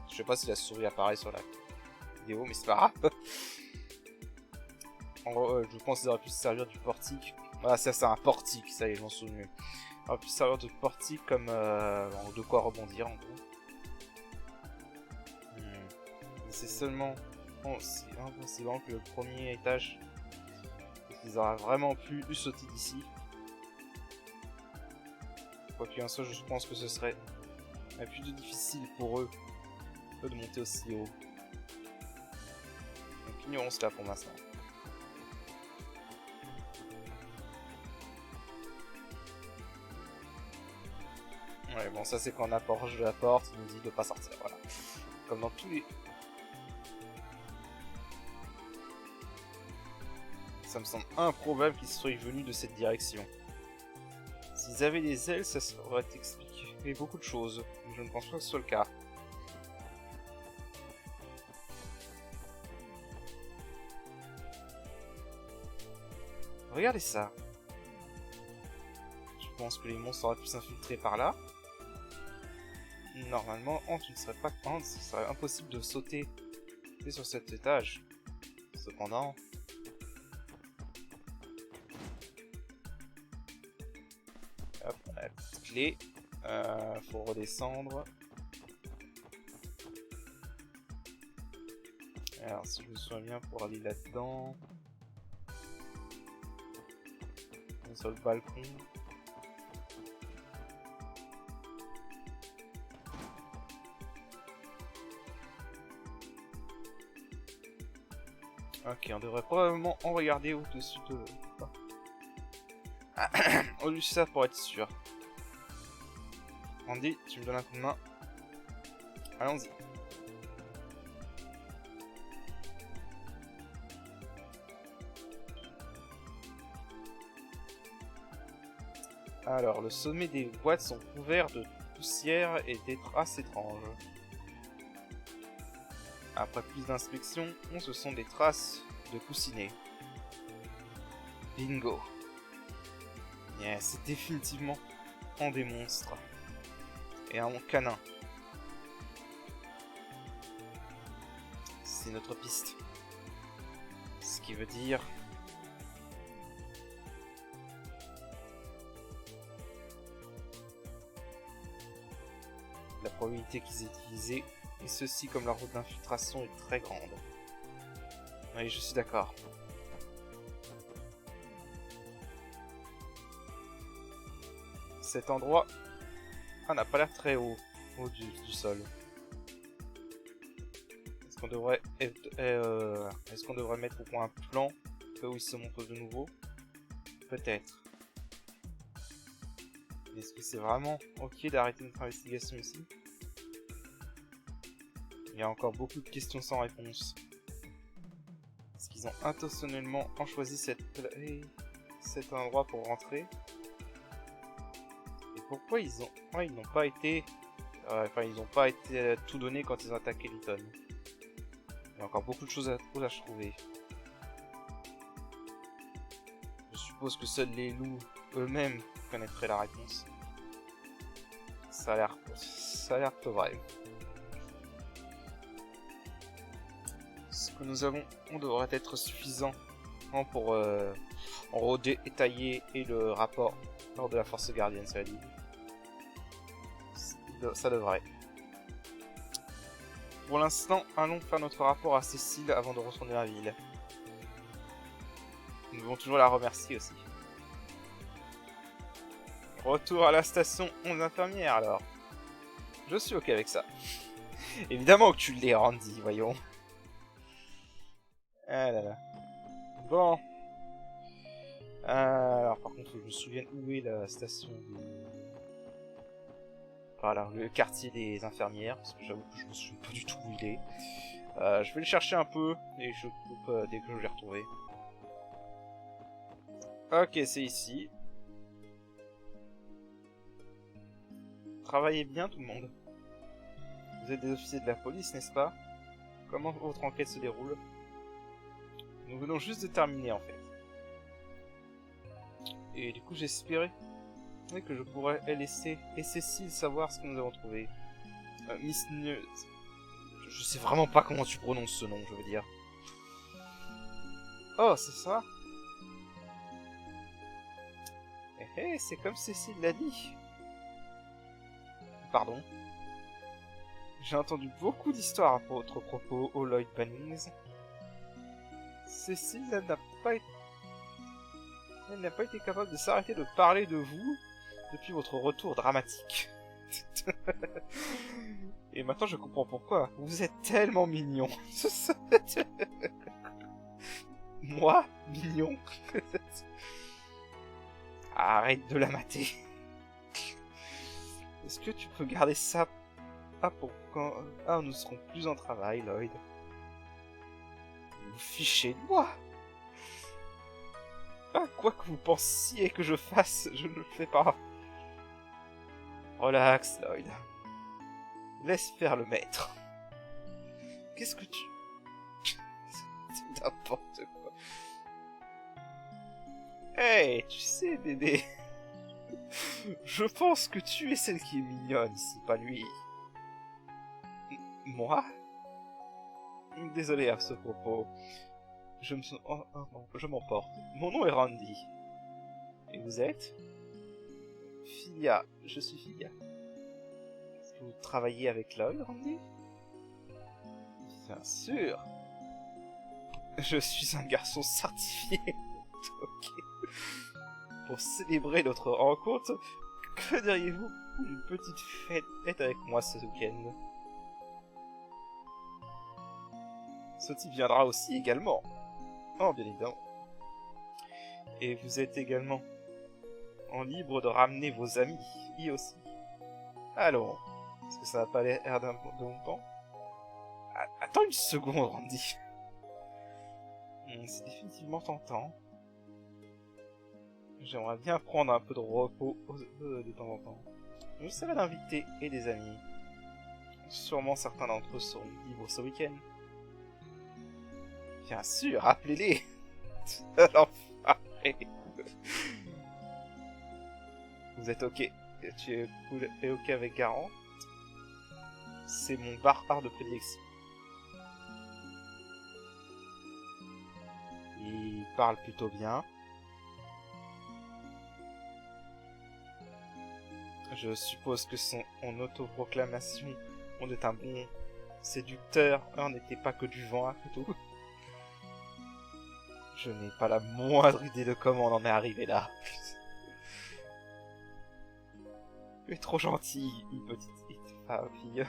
Je sais pas si la souris apparaît sur la vidéo, mais c'est pas grave. En gros, je pense qu'ils auraient pu se servir du portique. Voilà, ça c'est un portique, ça y est, je m'en souviens mieux. Ils auraient pu se servir de portique comme de quoi rebondir en gros. C'est seulement aussi impossible que le premier étage. Ils auraient vraiment pu sauter d'ici. Quoi qu'il en soit, je pense que ce serait plus difficile pour eux de monter aussi haut. Donc ignorons cela pour l'instant. Ouais, bon, ça c'est quand on approche de la porte, il nous dit de pas sortir, voilà. Comme dans tous les... Ça me semble improbable qu'ils soient venus de cette direction. S'ils avaient des ailes, ça aurait expliqué beaucoup de choses. Mais je ne pense pas que ce soit le cas. Regardez ça. Je pense que les monstres auraient pu s'infiltrer par là. Normalement, tu ne serais pas... ce serait impossible de sauter sur cet étage. Cependant... Hop, on a la petite clé. Faut redescendre. Alors, si je me souviens bien, pour aller là-dedans... Sur le balcon. Ok, on devrait probablement en regarder au-dessus de... Au-dessus de ça pour être sûr. Randy, tu me donnes un coup de main. Allons-y. Alors, le sommet des boîtes sont couverts de poussière et des traces étranges. Après plus d'inspection, ce sont des traces de coussinets. Bingo. Yeah, c'est définitivement un des monstres. Et un canin. C'est notre piste. Ce qui veut dire... la probabilité qu'ils aient utilisé, et ceci comme la route d'infiltration est très grande. Oui, je suis d'accord. Cet endroit n'a pas l'air très haut, du sol. Est-ce qu'on devrait mettre au point un plan où il se montre de nouveau? Peut-être. Est-ce que c'est vraiment ok d'arrêter notre investigation ici? Il y a encore beaucoup de questions sans réponse. Est-ce qu'ils ont intentionnellement choisi cet endroit pour rentrer? Et pourquoi ils n'ont pas été... ils n'ont pas été tout donné quand ils ont attaqué Lytton. Il y a encore beaucoup de choses à trouver. Je suppose que seuls les loups eux-mêmes connaîtraient la réponse. Ça a l'air peu vrai. Ce que nous avons devrait être suffisant pour détailler et le rapport lors de la force gardienne, ça dit. Ça devrait. Pour l'instant, allons faire notre rapport à Cécile avant de retourner à la ville. Nous devons toujours la remercier aussi. Retour à la station 11 infirmières alors. Je suis ok avec ça. Évidemment que tu l'es, Randy, voyons. Ah là là. Bon. Alors par contre, je me souviens où est la station de... Voilà, le quartier des infirmières, parce que j'avoue que je me souviens pas du tout où il est. Je vais le chercher un peu, et je coupe dès que je l'ai retrouvé. Ok, c'est ici. Travaillez bien tout le monde. Vous êtes des officiers de la police, n'est-ce pas? Comment votre enquête se déroule? Nous venons juste de terminer en fait. Et du coup j'espérais que je pourrais laisser Cécile savoir ce que nous avons trouvé. Miss Neuse. Je sais vraiment pas comment tu prononces ce nom, je veux dire. Oh, c'est ça? Eh, c'est comme Cécile l'a dit. Pardon. J'ai entendu beaucoup d'histoires à votre propos, Lloyd Bannings. Cécile n'a pas été capable de s'arrêter de parler de vous depuis votre retour dramatique. Et maintenant je comprends pourquoi. Vous êtes tellement mignon. Moi, mignon. Arrête de la mater. Est-ce que tu peux garder ça pour quand... Ah, nous serons plus en travail, Lloyd. Vous fichez de moi. Ah, quoi que vous pensiez que je fasse, je ne le fais pas. Relax, Lloyd. Laisse faire le maître. Qu'est-ce que tu... C'est n'importe quoi. Hey, tu sais, bébé... Je pense que tu es celle qui est mignonne ici, pas lui. Moi? Désolé à ce propos. Je m'emporte. Mon nom est Randy. Et vous êtes? Philia. Je suis Philia. Est-ce que vous travaillez avec Lloyd, Randy? Bien sûr. Je suis un garçon certifié. Ok. Pour célébrer notre rencontre, que diriez-vous d'une petite fête avec moi ce week-end? Soti viendra aussi également. Oh, bien évidemment. Et vous êtes également libre de ramener vos amis, aussi. Allons. Est-ce que ça n'a pas l'air de longtemps? Attends une seconde, Randy. C'est définitivement tentant. J'aimerais bien prendre un peu de repos de temps en temps. J'essaierai d'inviter et des amis. Sûrement certains d'entre eux seront libres ce week-end. Bien sûr, appelez-les. L'enfoiré. Vous êtes ok? Tu es cool et ok avec Garant? C'est mon barbare de prédilection. Il parle plutôt bien. Je suppose que son autoproclamation, on est un bon séducteur, on n'était pas que du vent après tout. Je n'ai pas la moindre idée de comment on en est arrivé là. Tu es trop gentil, une petite fille.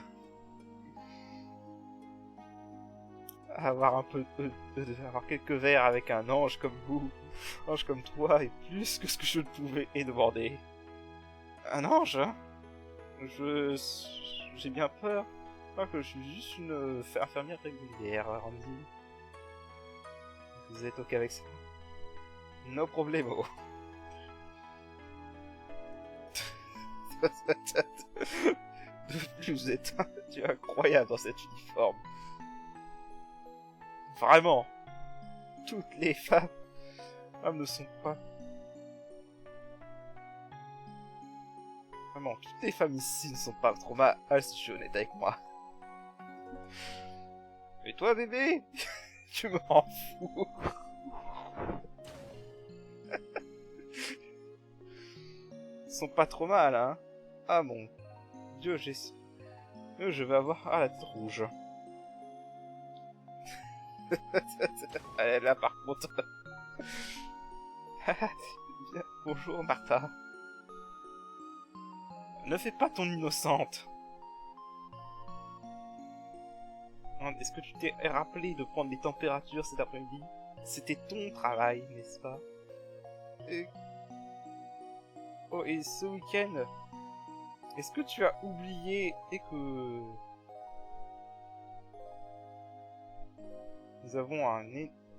Avoir avoir quelques verres avec un ange comme vous, ange comme toi, est plus que ce que je pouvais demander. Un ange? J'ai bien peur. Moi que je suis juste une infirmière régulière, Randy. Vous êtes ok avec ça? No problemo. De plus, tu es incroyable dans cet uniforme. Vraiment. Toutes les femmes ne sont pas... Vraiment, toutes les femmes ici ne sont pas trop mal si je suis honnête avec moi. Et toi, bébé? Tu m'en fous. Ils sont pas trop mal, hein? Ah mon Dieu, je vais avoir la tête rouge. Là par contre... Bonjour Martha. Ne fais pas ton innocente. Est-ce que tu t'es rappelé de prendre les températures cet après-midi? C'était ton travail, n'est-ce pas? Oh, et ce week-end, est-ce que tu as oublié et que... Nous avons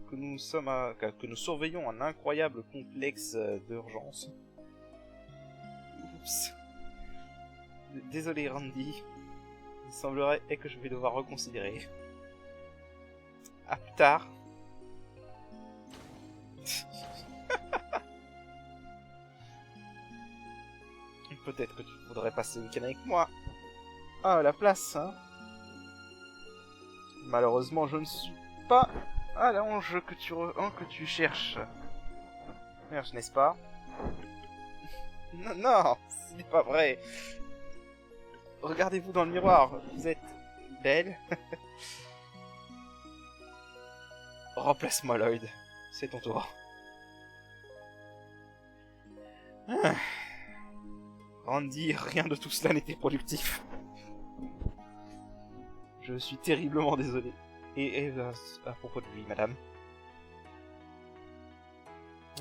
que nous surveillons un incroyable complexe d'urgence. Oups. Désolé Randy. Il semblerait que je vais devoir reconsidérer. À plus tard. Peut-être que tu voudrais passer le week-end avec moi. Ah, la place, hein. Malheureusement, je ne suis pas à l'ange que tu cherches. Merde, n'est-ce pas? Non, non, ce n'est pas vrai. Regardez-vous dans le miroir, vous êtes belle. Remplace-moi, Lloyd. C'est ton tour. Randy, rien de tout cela n'était productif. Je suis terriblement désolé. Et à propos de lui, madame.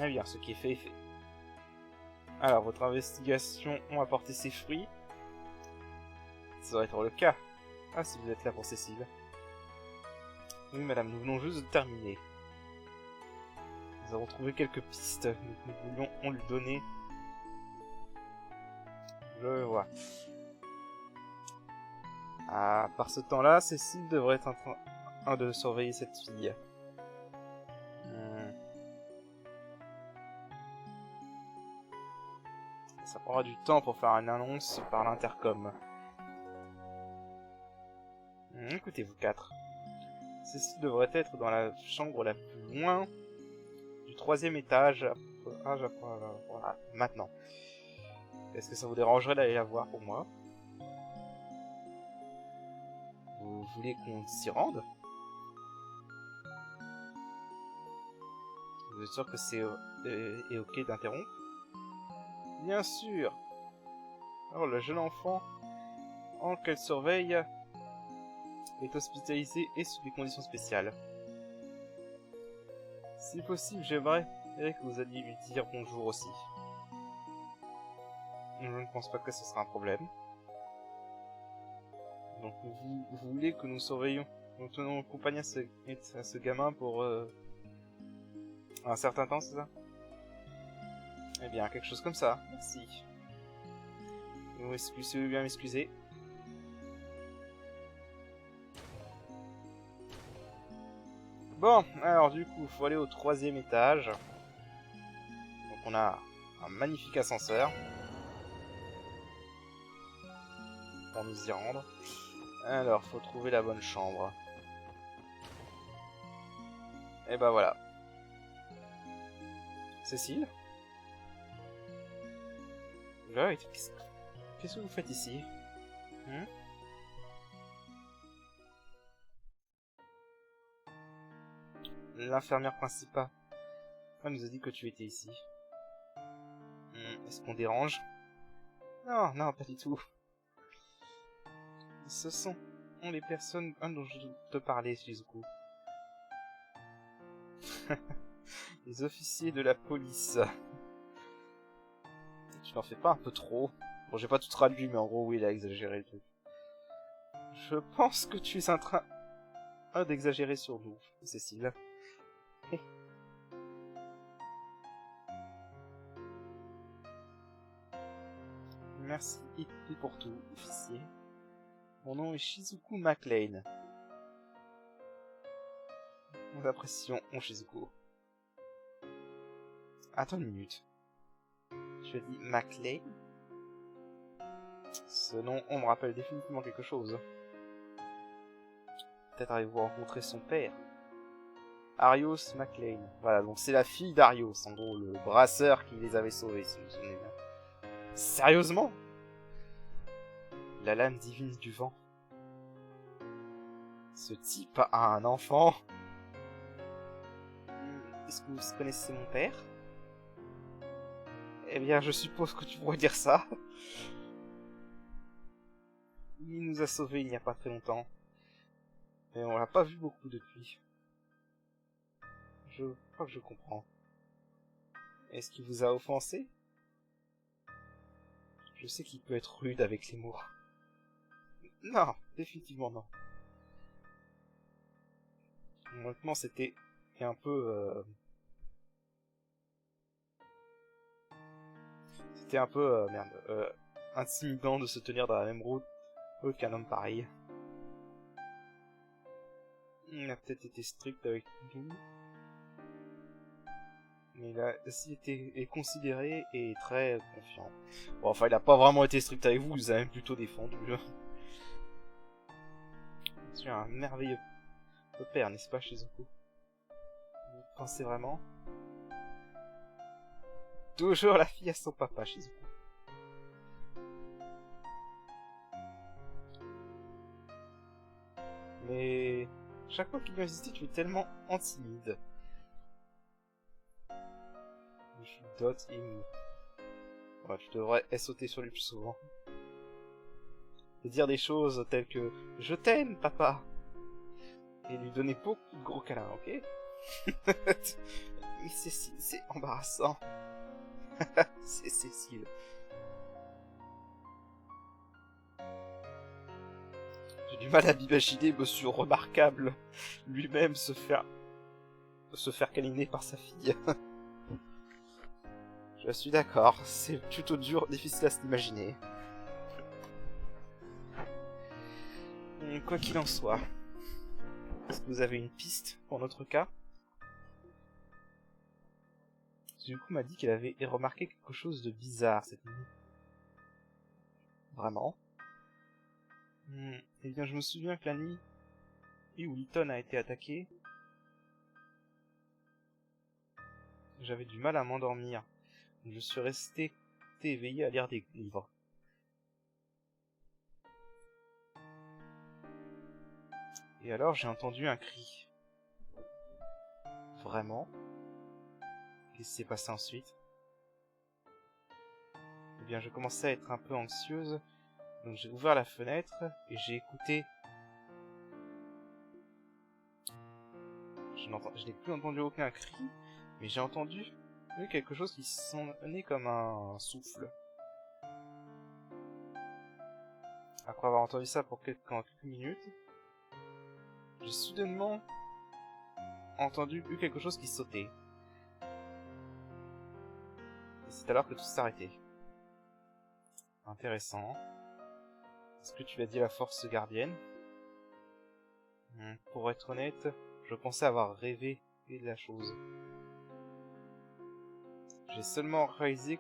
Eh bien, ce qui est fait est fait. Alors, votre investigation a apporté ses fruits. Ça doit être le cas. Ah, si vous êtes là pour Cécile. Oui, madame, nous venons juste de terminer. Nous avons trouvé quelques pistes. Nous voulions lui donner. Je vois. Ah, par ce temps-là, Cécile devrait être en train de surveiller cette fille. Ça prendra du temps pour faire une annonce par l'intercom. Écoutez, vous quatre. Cécile devrait être dans la chambre la plus loin du 3e étage. Voilà, maintenant. Est-ce que ça vous dérangerait d'aller la voir pour moi? Vous voulez qu'on s'y rende? Vous êtes sûr que c'est ok d'interrompre? Bien sûr. Alors le jeune enfant qu'elle surveille est hospitalisé et sous des conditions spéciales. Si possible, j'aimerais que vous alliez lui dire bonjour aussi. Je ne pense pas que ce sera un problème. donc vous voulez que nous surveillions, nous tenons compagnie à ce gamin pour un certain temps, c'est ça? Eh bien, quelque chose comme ça. Merci. Vous voulez bien m'excuser. Bon, alors du coup, faut aller au 3e étage. Donc on a un magnifique ascenseur. Pour nous y rendre. Alors, faut trouver la bonne chambre. Et bah voilà. Cécile? Lloyd, qu'est-ce que vous faites ici? L'infirmière principale. Elle nous a dit que tu étais ici. Est-ce qu'on dérange? Non, non, pas du tout. Ce sont les personnes dont je te parlais, Shizuku. Les officiers de la police. Tu n'en fais pas un peu trop? Bon, j'ai pas tout traduit, mais en gros, oui, il a exagéré le truc. Je pense que tu es en train d'exagérer sur nous, Cécile. Merci pour tout, officier. Mon nom est Shizuku MacLean. Nous apprécions Shizuku. Attends une minute. Tu as dit MacLean? Ce nom, on me rappelle définitivement quelque chose. Peut-être avez-vous rencontré son père. Arios MacLean. Voilà, donc c'est la fille d'Arios, en gros, le brasseur qui les avait sauvés, si vous vous souvenez bien. Sérieusement? La lame divine du vent. Ce type a un enfant. Est-ce que vous connaissez mon père? Eh bien, je suppose que tu pourrais dire ça. Il nous a sauvés il n'y a pas très longtemps. Et on l'a pas vu beaucoup depuis. Je crois que je comprends. Est-ce qu'il vous a offensé? Je sais qu'il peut être rude avec les mots. Non, définitivement non. Honnêtement, c'était un peu... C'était un peu... intimidant de se tenir dans la même route qu'un homme pareil. Il a peut-être été strict avec nous. Mais il a aussi été considéré et très confiant. Bon, enfin, il a pas vraiment été strict avec vous, il vous a même plutôt défendu. Tu es un merveilleux père, n'est-ce pas, Shizuku? Vous pensez vraiment? Toujours la fille à son papa, Shizuku. Mais chaque fois qu'il vient visiter, tu es tellement timide. Je dote him. Ouais, tu devrais sauter sur lui plus souvent. Et dire des choses telles que « Je t'aime, papa !» et lui donner beaucoup de gros câlins, ok? Mais Cécile, c'est embarrassant. C'est Cécile. J'ai du mal à m'imaginer Monsieur Remarquable lui-même se faire câliner par sa fille. Je suis d'accord, c'est plutôt dur, difficile à s'imaginer. Quoi qu'il en soit, est-ce que vous avez une piste pour notre cas? Zuko m'a dit qu'elle avait remarqué quelque chose de bizarre cette nuit. Vraiment? Eh bien, je me souviens que la nuit où Lytton a été attaqué, j'avais du mal à m'endormir. Je suis resté éveillé à lire des livres. Et alors j'ai entendu un cri. Vraiment? Qu'est-ce qui s'est passé ensuite? Eh bien, je commençais à être un peu anxieuse, donc j'ai ouvert la fenêtre et j'ai écouté. Je n'ai plus entendu aucun cri, mais j'ai entendu quelque chose qui sonnait comme un souffle. Après avoir entendu ça pour quelques minutes, j'ai soudainement eu quelque chose qui sautait. Et c'est alors que tout s'est arrêté. Intéressant. Est-ce que tu as dit la force gardienne? Pour être honnête, je pensais avoir rêvé de la chose. J'ai seulement réalisé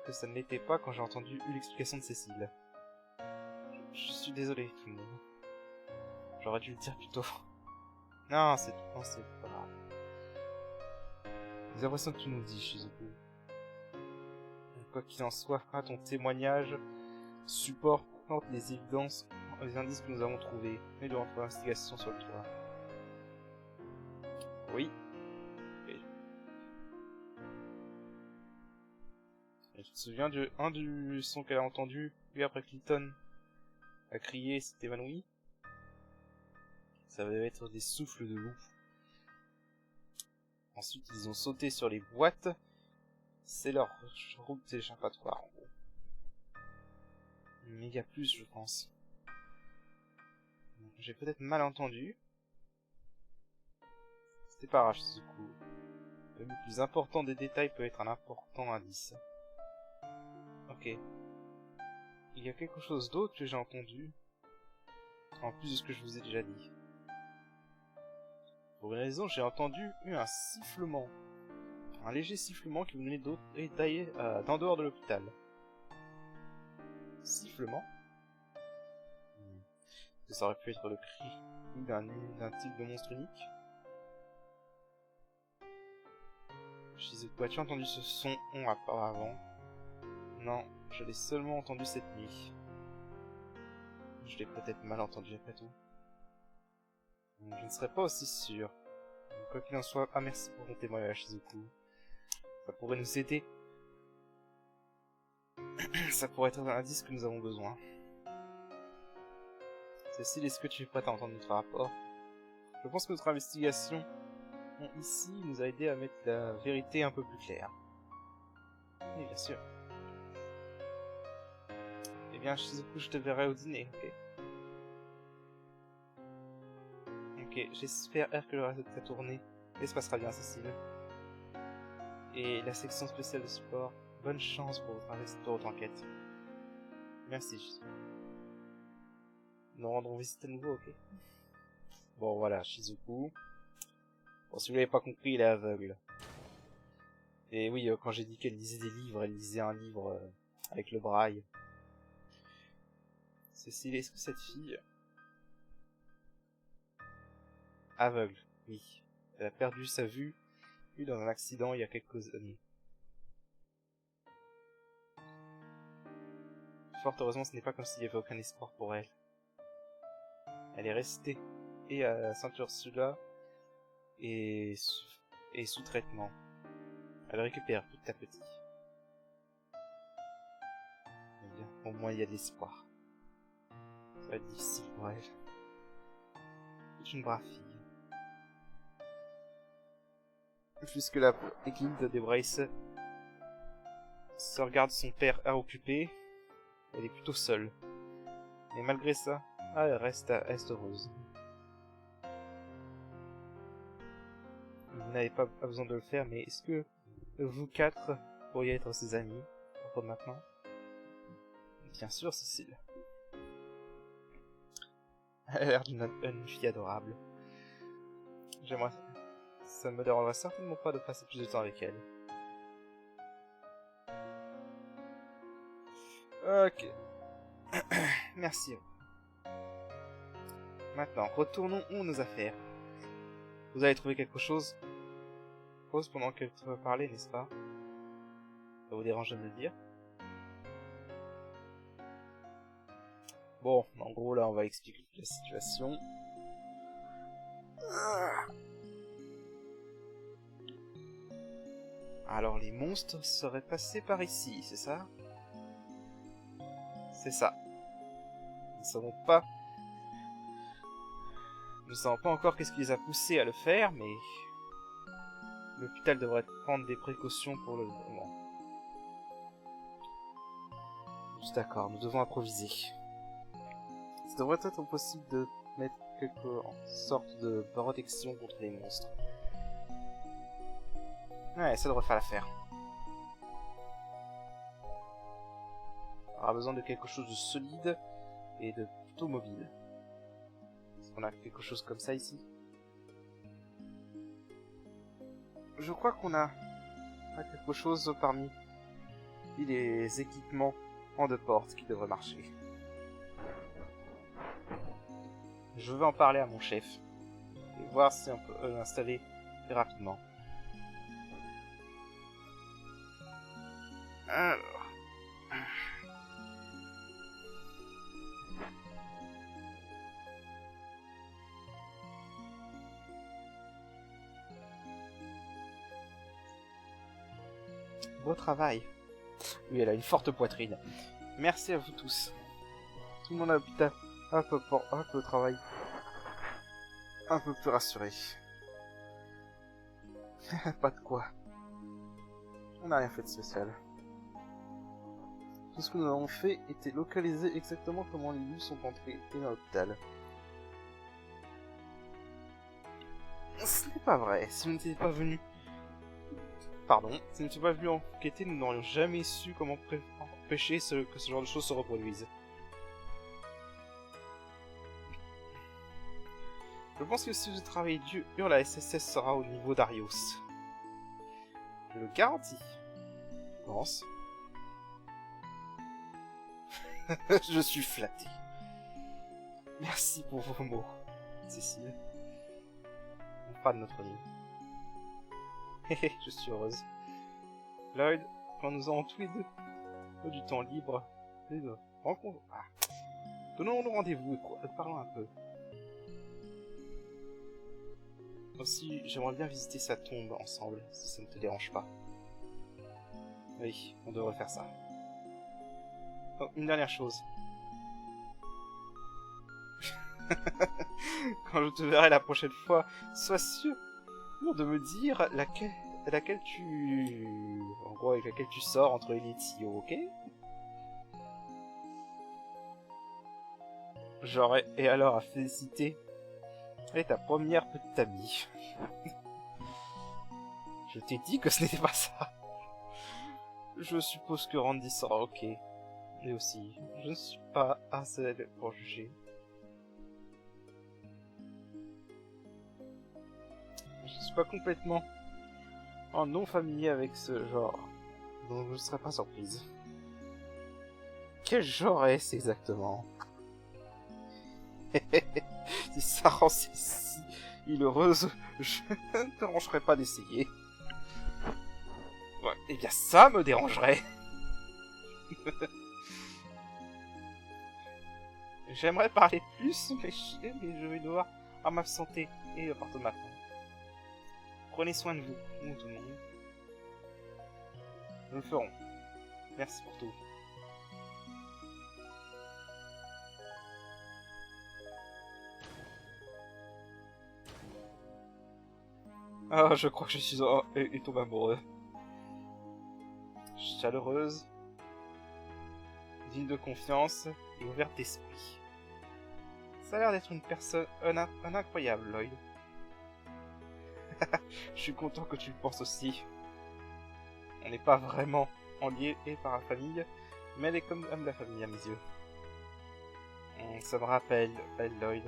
que ça ne l'était pas quand j'ai eu l'explication de Cécile. Je suis désolé, tout le monde. J'aurais dû le dire plus tôt. Non, c'est pas grave. J'ai l'impression que tu nous dis, Shizuku. Quoi qu'il en soit, ton témoignage supporte les évidences, les indices que nous avons trouvés et de notre investigation sur le toit. Oui. Okay. Et tu te souviens du son qu'elle a entendu, puis après Clinton a crié et s'est évanoui? Ça devait être des souffles de loup. Ensuite, ils ont sauté sur les boîtes. C'est leur route d'échappatoire, en gros. Mais il y a plus, je pense. J'ai peut-être mal entendu. C'était pas grave, Shizuku. Le plus important des détails peut être un important indice. Ok. Il y a quelque chose d'autre que j'ai entendu, en plus de ce que je vous ai déjà dit. Pour une raison, j'ai entendu un sifflement. Un léger sifflement qui venait d'en dehors de l'hôpital. Sifflement? Ça aurait pu être le cri d'un type de monstre unique. Shizuku, as-tu entendu ce son auparavant? Non, je l'ai seulement entendu cette nuit. Je l'ai peut-être mal entendu après tout. Je ne serais pas aussi sûr. Quoi qu'il en soit, merci pour ton témoignage, Shizuku. Ça pourrait nous aider. Ça pourrait être un indice que nous avons besoin. Cécile, est-ce que tu es prête à entendre notre rapport? Je pense que notre investigation ici nous a aidé à mettre la vérité un peu plus claire. Oui, bien sûr. Eh bien, Shizuku, je te verrai au dîner, ok? Ok, j'espère que le reste de ta tournée se passera bien, Cécile. Et la section spéciale de sport, bonne chance pour votre enquête. Merci, Shizuku. Nous rendrons visite à nouveau, ok? Bon, voilà, Shizuku. Bon, si vous l'avez pas compris, il est aveugle. Et oui, quand j'ai dit qu'elle lisait des livres, elle lisait un livre avec le braille. Cécile, est-ce que cette fille... Aveugle, oui. Elle a perdu sa vue dans un accident il y a quelques années. Fort heureusement, ce n'est pas comme s'il n'y avait aucun espoir pour elle. Elle est restée et à Saint-Ursula et sous traitement. Elle récupère petit à petit. Eh bien, au moins il y a de l'espoir. Ça va être difficile pour elle. C'est une brave fille. Puisque la Église des Brace se regarde son père à occuper, elle est plutôt seule. Et malgré ça, elle reste heureuse. Vous n'avez pas besoin de le faire, mais est-ce que vous quatre pourriez être ses amis pour maintenant? Bien sûr, Cécile. Elle a l'air d'une fille adorable. J'aimerais... Ça ne me dérangerait certainement pas de passer plus de temps avec elle. Ok. Merci. Maintenant, retournons où nos affaires. Vous avez trouvé quelque chose? Pause pendant que tu vas parler, n'est-ce pas? Ça vous dérange de me le dire? Bon, en gros, là, on va expliquer la situation. Alors, les monstres seraient passés par ici, c'est ça? C'est ça. Nous ne savons pas encore qu'est-ce qui les a poussés à le faire, mais l'hôpital devrait prendre des précautions pour le moment. D'accord, nous devons improviser. Ça devrait être possible de mettre quelque sorte de protection contre les monstres. Ouais, ça devrait faire l'affaire. On aura besoin de quelque chose de solide et de plutôt mobile. Est-ce qu'on a quelque chose comme ça ici? Je crois qu'on a quelque chose parmi les équipements en deux portes qui devrait marcher. Je vais en parler à mon chef et voir si on peut l'installer plus rapidement. Alors... Beau travail. Oui, elle a une forte poitrine. Merci à vous tous. Tout le monde a putain un peu de travail. Un peu plus rassuré. Pas de quoi. On n'a rien fait de spécial. Tout ce que nous avons fait était localiser exactement comment les loups sont entrés dans l'hôpital. Ce n'est pas vrai. Si vous n'étiez pas venu... Pardon. Si nous n'étions pas venus enquêter, nous n'aurions jamais su comment empêcher que ce genre de choses se reproduisent. Je pense que si vous travaillez dur, la SSS sera au niveau d'Arios. Je le garantis. Je pense. Je suis flatté. Merci pour vos mots, Cécile. On fera de notre mieux. Je suis heureuse. Lloyd, quand nous avons tous les deux du temps libre, rencontre... Donnons-nous rendez-vous et parlons un peu. Aussi, j'aimerais bien visiter sa tombe ensemble, si ça ne te dérange pas. Oui, on devrait faire ça. Oh, une dernière chose. Quand je te verrai la prochaine fois, sois sûr de me dire laquelle tu... En gros, avec laquelle tu sors entre les Tio, ok? J'aurais... Et alors, à féliciter, elle est ta première petite amie. Je t'ai dit que ce n'était pas ça. Je suppose que Randy sera ok. Et aussi, je ne suis pas assez pour juger. Je ne suis pas complètement en non familier avec ce genre, donc je ne serais pas surprise. Quel genre est-ce exactement? Si ça rend si heureuse, je ne te dérangerai pas d'essayer. Ouais, eh bien ça me dérangerait. J'aimerais parler plus, mais je vais devoir m'absenter et partir maintenant. Prenez soin de vous, tout le monde. Nous le ferons. Merci pour tout. Ah, je crois que je suis et tombé amoureux. Chaleureuse, digne de confiance et ouverte d'esprit. Ça a l'air d'être une personne, un incroyable, Lloyd. Je suis content que tu le penses aussi. On n'est pas vraiment en lien par la famille, mais elle est comme la famille à mes yeux. Ça me rappelle Lloyd.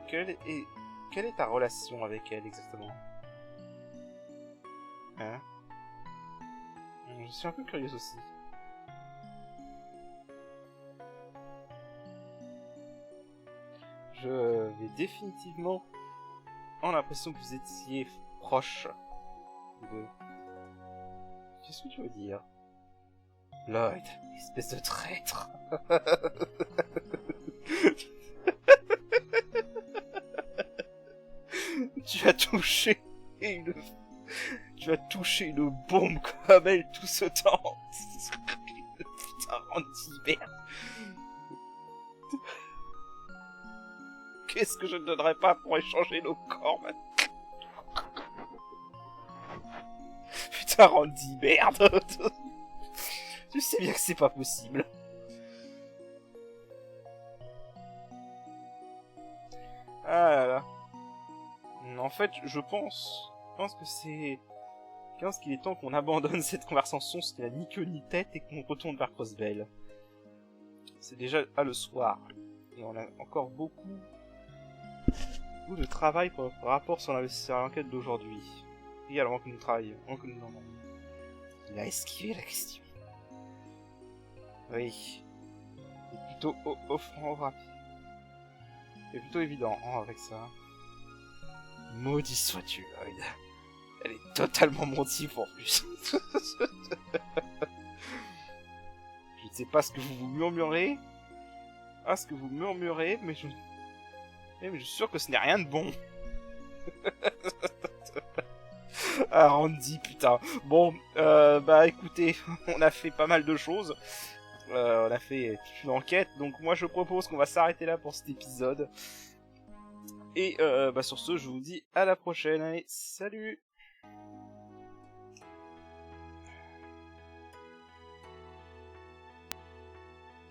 Quelle est ta relation avec elle exactement? Hein? Je suis un peu curieuse aussi. Je vais définitivement avoir l'impression que vous étiez proche de... Qu'est-ce que tu veux dire? Lloyd, espèce de traître. Tu as touché une... Tu as touché une bombe comme elle tout ce temps. Putain, Randy, merde. Qu'est-ce que je ne donnerais pas pour échanger nos corps, man. Putain, Randy, merde. Tu sais bien que c'est pas possible. Ah là là. En fait, je pense que c'est... Je pense qu'il est temps qu'on abandonne cette conversation, ce qui n'a ni queue ni tête, et qu'on retourne vers Crossbell. C'est déjà le soir, et on a encore beaucoup de travail pour notre rapport sur l'enquête d'aujourd'hui. Et alors que nous travaillions, non. Il a esquivé la question. Oui. C'est plutôt offrant rapide. C'est plutôt évident avec ça. Maudit sois-tu, Lloyd. Elle est totalement mentive en plus. Je ne sais pas ce que vous murmurez. Mais je suis sûr que ce n'est rien de bon. Ah, Randy, putain. Bon, bah écoutez, on a fait pas mal de choses. On a fait toute une enquête, donc moi je propose qu'on va s'arrêter là pour cet épisode. Et bah sur ce, je vous dis à la prochaine. Allez, salut!